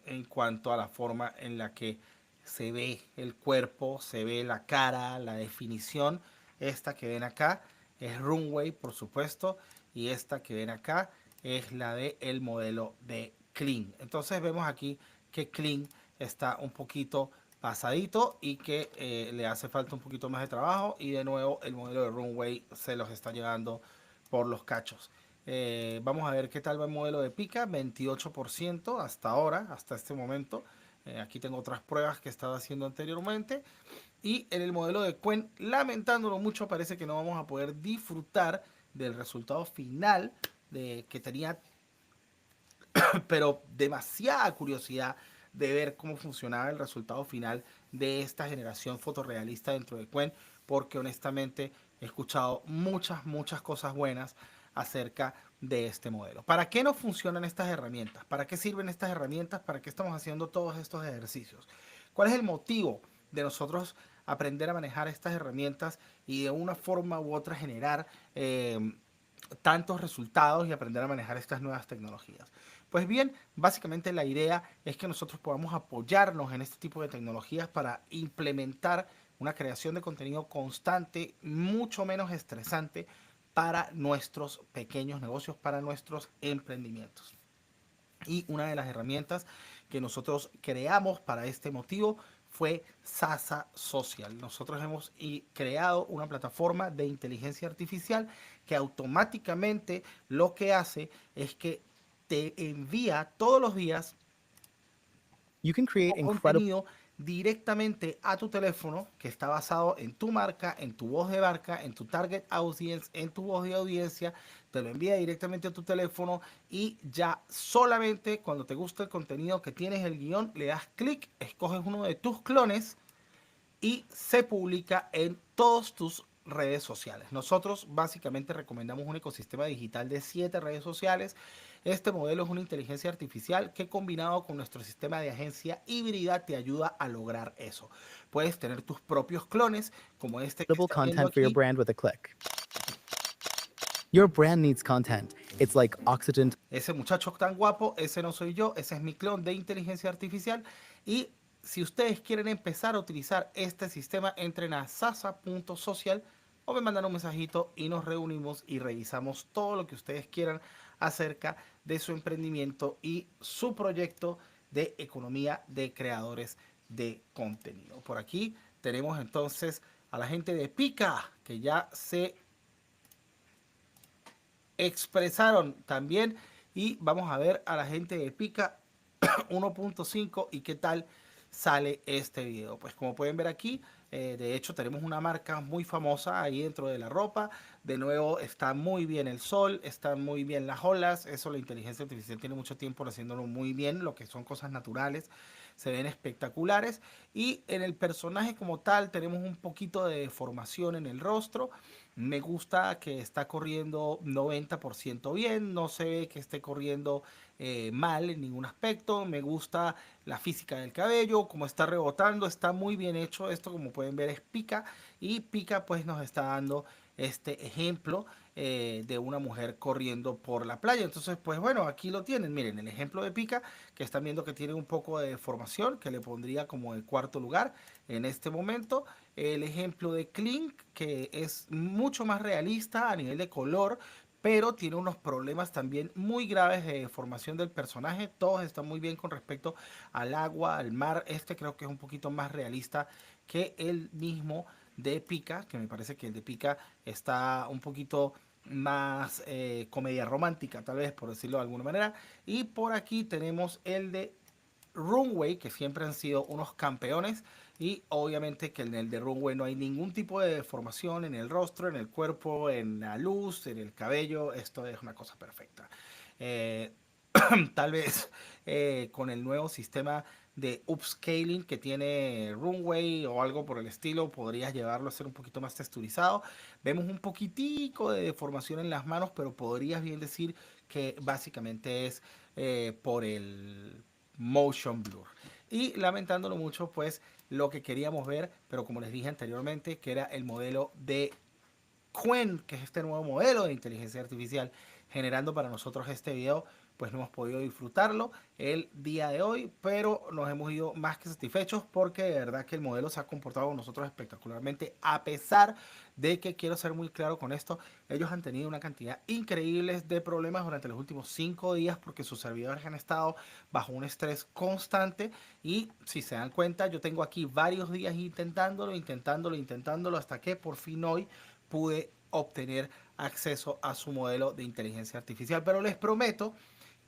en cuanto a la forma en la que se ve el cuerpo, se ve la cara, la definición. Esta que ven acá es Runway, por supuesto, y esta que ven acá es la de el modelo de Clean. Entonces vemos aquí que Clean está un poquito pasadito y que le hace falta un poquito más de trabajo, y de nuevo el modelo de Runway se los está llevando por los cachos. Vamos a ver qué tal va el modelo de Pica, 28% hasta ahora, hasta este momento. Aquí tengo otras pruebas que estaba haciendo anteriormente. Y en el modelo de Quen, lamentándolo mucho, parece que no vamos a poder disfrutar del resultado final que tenía, pero demasiada curiosidad de ver cómo funcionaba el resultado final de esta generación fotorrealista dentro de Quen, porque honestamente he escuchado muchas, muchas cosas buenas acerca de este modelo. ¿Para qué nos funcionan estas herramientas? ¿Para qué sirven estas herramientas? ¿Para qué estamos haciendo todos estos ejercicios? ¿Cuál es el motivo de nosotros aprender a manejar estas herramientas y de una forma u otra generar tantos resultados y aprender a manejar estas nuevas tecnologías? Pues bien, básicamente la idea es que nosotros podamos apoyarnos en este tipo de tecnologías para implementar una creación de contenido constante, mucho menos estresante para nuestros pequeños negocios, para nuestros emprendimientos. Y una de las herramientas que nosotros creamos para este motivo fue Sasa Social. Nosotros hemos creado una plataforma de inteligencia artificial que automáticamente lo que hace es que te envía todos los días You can create incredible contenido directamente a tu teléfono, que está basado en tu marca, en tu voz de marca, en tu target audience, en tu voz de audiencia. Te lo envía directamente a tu teléfono y ya solamente cuando te gusta el contenido que tienes el guión, le das clic, escoges uno de tus clones y se publica en todas tus redes sociales. Nosotros básicamente recomendamos un ecosistema digital de 7 redes sociales. Este modelo es una inteligencia artificial que, combinado con nuestro sistema de agencia híbrida, te ayuda a lograr eso. Puedes tener tus propios clones, como este que está viendo content for your aquí. brand with a click. Your brand needs content. It's like oxygen. Ese muchacho tan guapo, ese no soy yo, ese es mi clon de inteligencia artificial. Y si ustedes quieren empezar a utilizar este sistema, entren a sasa.social o me mandan un mensajito y nos reunimos y revisamos todo lo que ustedes quieran acerca de su emprendimiento y su proyecto de economía de creadores de contenido. Por aquí tenemos entonces a la gente de Pica, que ya se expresaron también. Y vamos a ver a la gente de Pica 1.5 y qué tal sale este video. Pues como pueden ver aquí, de hecho tenemos una marca muy famosa ahí dentro de la ropa. De nuevo está muy bien el sol, están muy bien las olas. Eso la inteligencia artificial tiene mucho tiempo haciéndolo muy bien, lo que son cosas naturales. Se ven espectaculares. Y en el personaje como tal tenemos un poquito de deformación en el rostro. Me gusta que está corriendo 90% bien, no se ve que esté corriendo mal en ningún aspecto. Me gusta la física del cabello, como está rebotando, está muy bien hecho. Esto, como pueden ver, es Pika, y Pika pues nos está dando este ejemplo de una mujer corriendo por la playa. Entonces, pues bueno, aquí lo tienen. Miren, el ejemplo de Pika, que están viendo que tiene un poco de deformación, que le pondría como el cuarto lugar en este momento. El ejemplo de Clink, que es mucho más realista a nivel de color, pero tiene unos problemas también muy graves de formación del personaje. Todos están muy bien con respecto al agua, al mar. Este creo que es un poquito más realista que el mismo de Pika, que me parece que el de Pika está un poquito más comedia romántica, tal vez, por decirlo de alguna manera. Y por aquí tenemos el de Runway, que siempre han sido unos campeones, y obviamente que en el de Runway no hay ningún tipo de deformación en el rostro, en el cuerpo, en la luz, en el cabello. Esto es una cosa perfecta. Eh, Tal vez con el nuevo sistema de upscaling que tiene Runway o algo por el estilo, podrías llevarlo a ser un poquito más texturizado. Vemos un poquitico de deformación en las manos, pero podrías bien decir que básicamente es por el motion blur. Y lamentándolo mucho, pues lo que queríamos ver, pero como les dije anteriormente, que era el modelo de Qwen, que es este nuevo modelo de inteligencia artificial generando para nosotros este video, pues no hemos podido disfrutarlo el día de hoy, pero nos hemos ido más que satisfechos porque de verdad que el modelo se ha comportado con nosotros espectacularmente, a pesar de que, quiero ser muy claro con esto, ellos han tenido una cantidad increíble de problemas durante los últimos 5 días porque sus servidores han estado bajo un estrés constante. Y si se dan cuenta, yo tengo aquí varios días intentándolo hasta que por fin hoy pude obtener acceso a su modelo de inteligencia artificial. Pero les prometo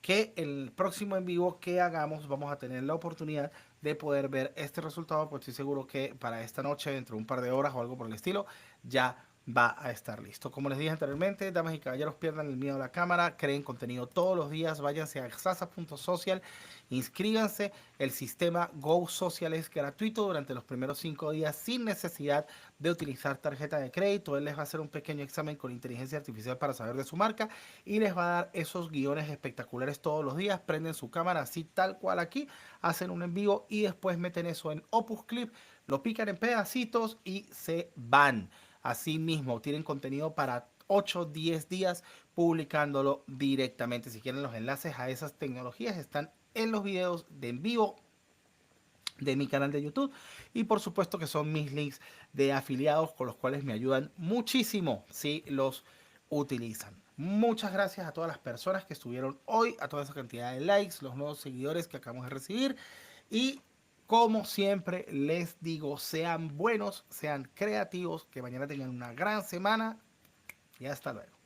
que el próximo en vivo que hagamos vamos a tener la oportunidad de poder ver este resultado, pues estoy seguro que para esta noche, dentro de un par de horas o algo por el estilo, ya va a estar listo. Como les dije anteriormente, damas y caballeros, pierdan el miedo a la cámara, creen contenido todos los días, váyanse a sasa.social, inscríbanse. El sistema Go Social es gratuito durante los primeros 5 días sin necesidad de utilizar tarjeta de crédito. Él les va a hacer un pequeño examen con inteligencia artificial para saber de su marca y les va a dar esos guiones espectaculares todos los días. Prenden su cámara así tal cual aquí, hacen un en vivo y después meten eso en Opus Clip, lo pican en pedacitos y se van. Así mismo, tienen contenido para 8, 10 días publicándolo directamente. Si quieren los enlaces a esas tecnologías están en los videos de en vivo de mi canal de YouTube, y por supuesto que son mis links de afiliados con los cuales me ayudan muchísimo si los utilizan. Muchas gracias a todas las personas que estuvieron hoy, a toda esa cantidad de likes, los nuevos seguidores que acabamos de recibir, y como siempre les digo, sean buenos, sean creativos, que mañana tengan una gran semana y hasta luego.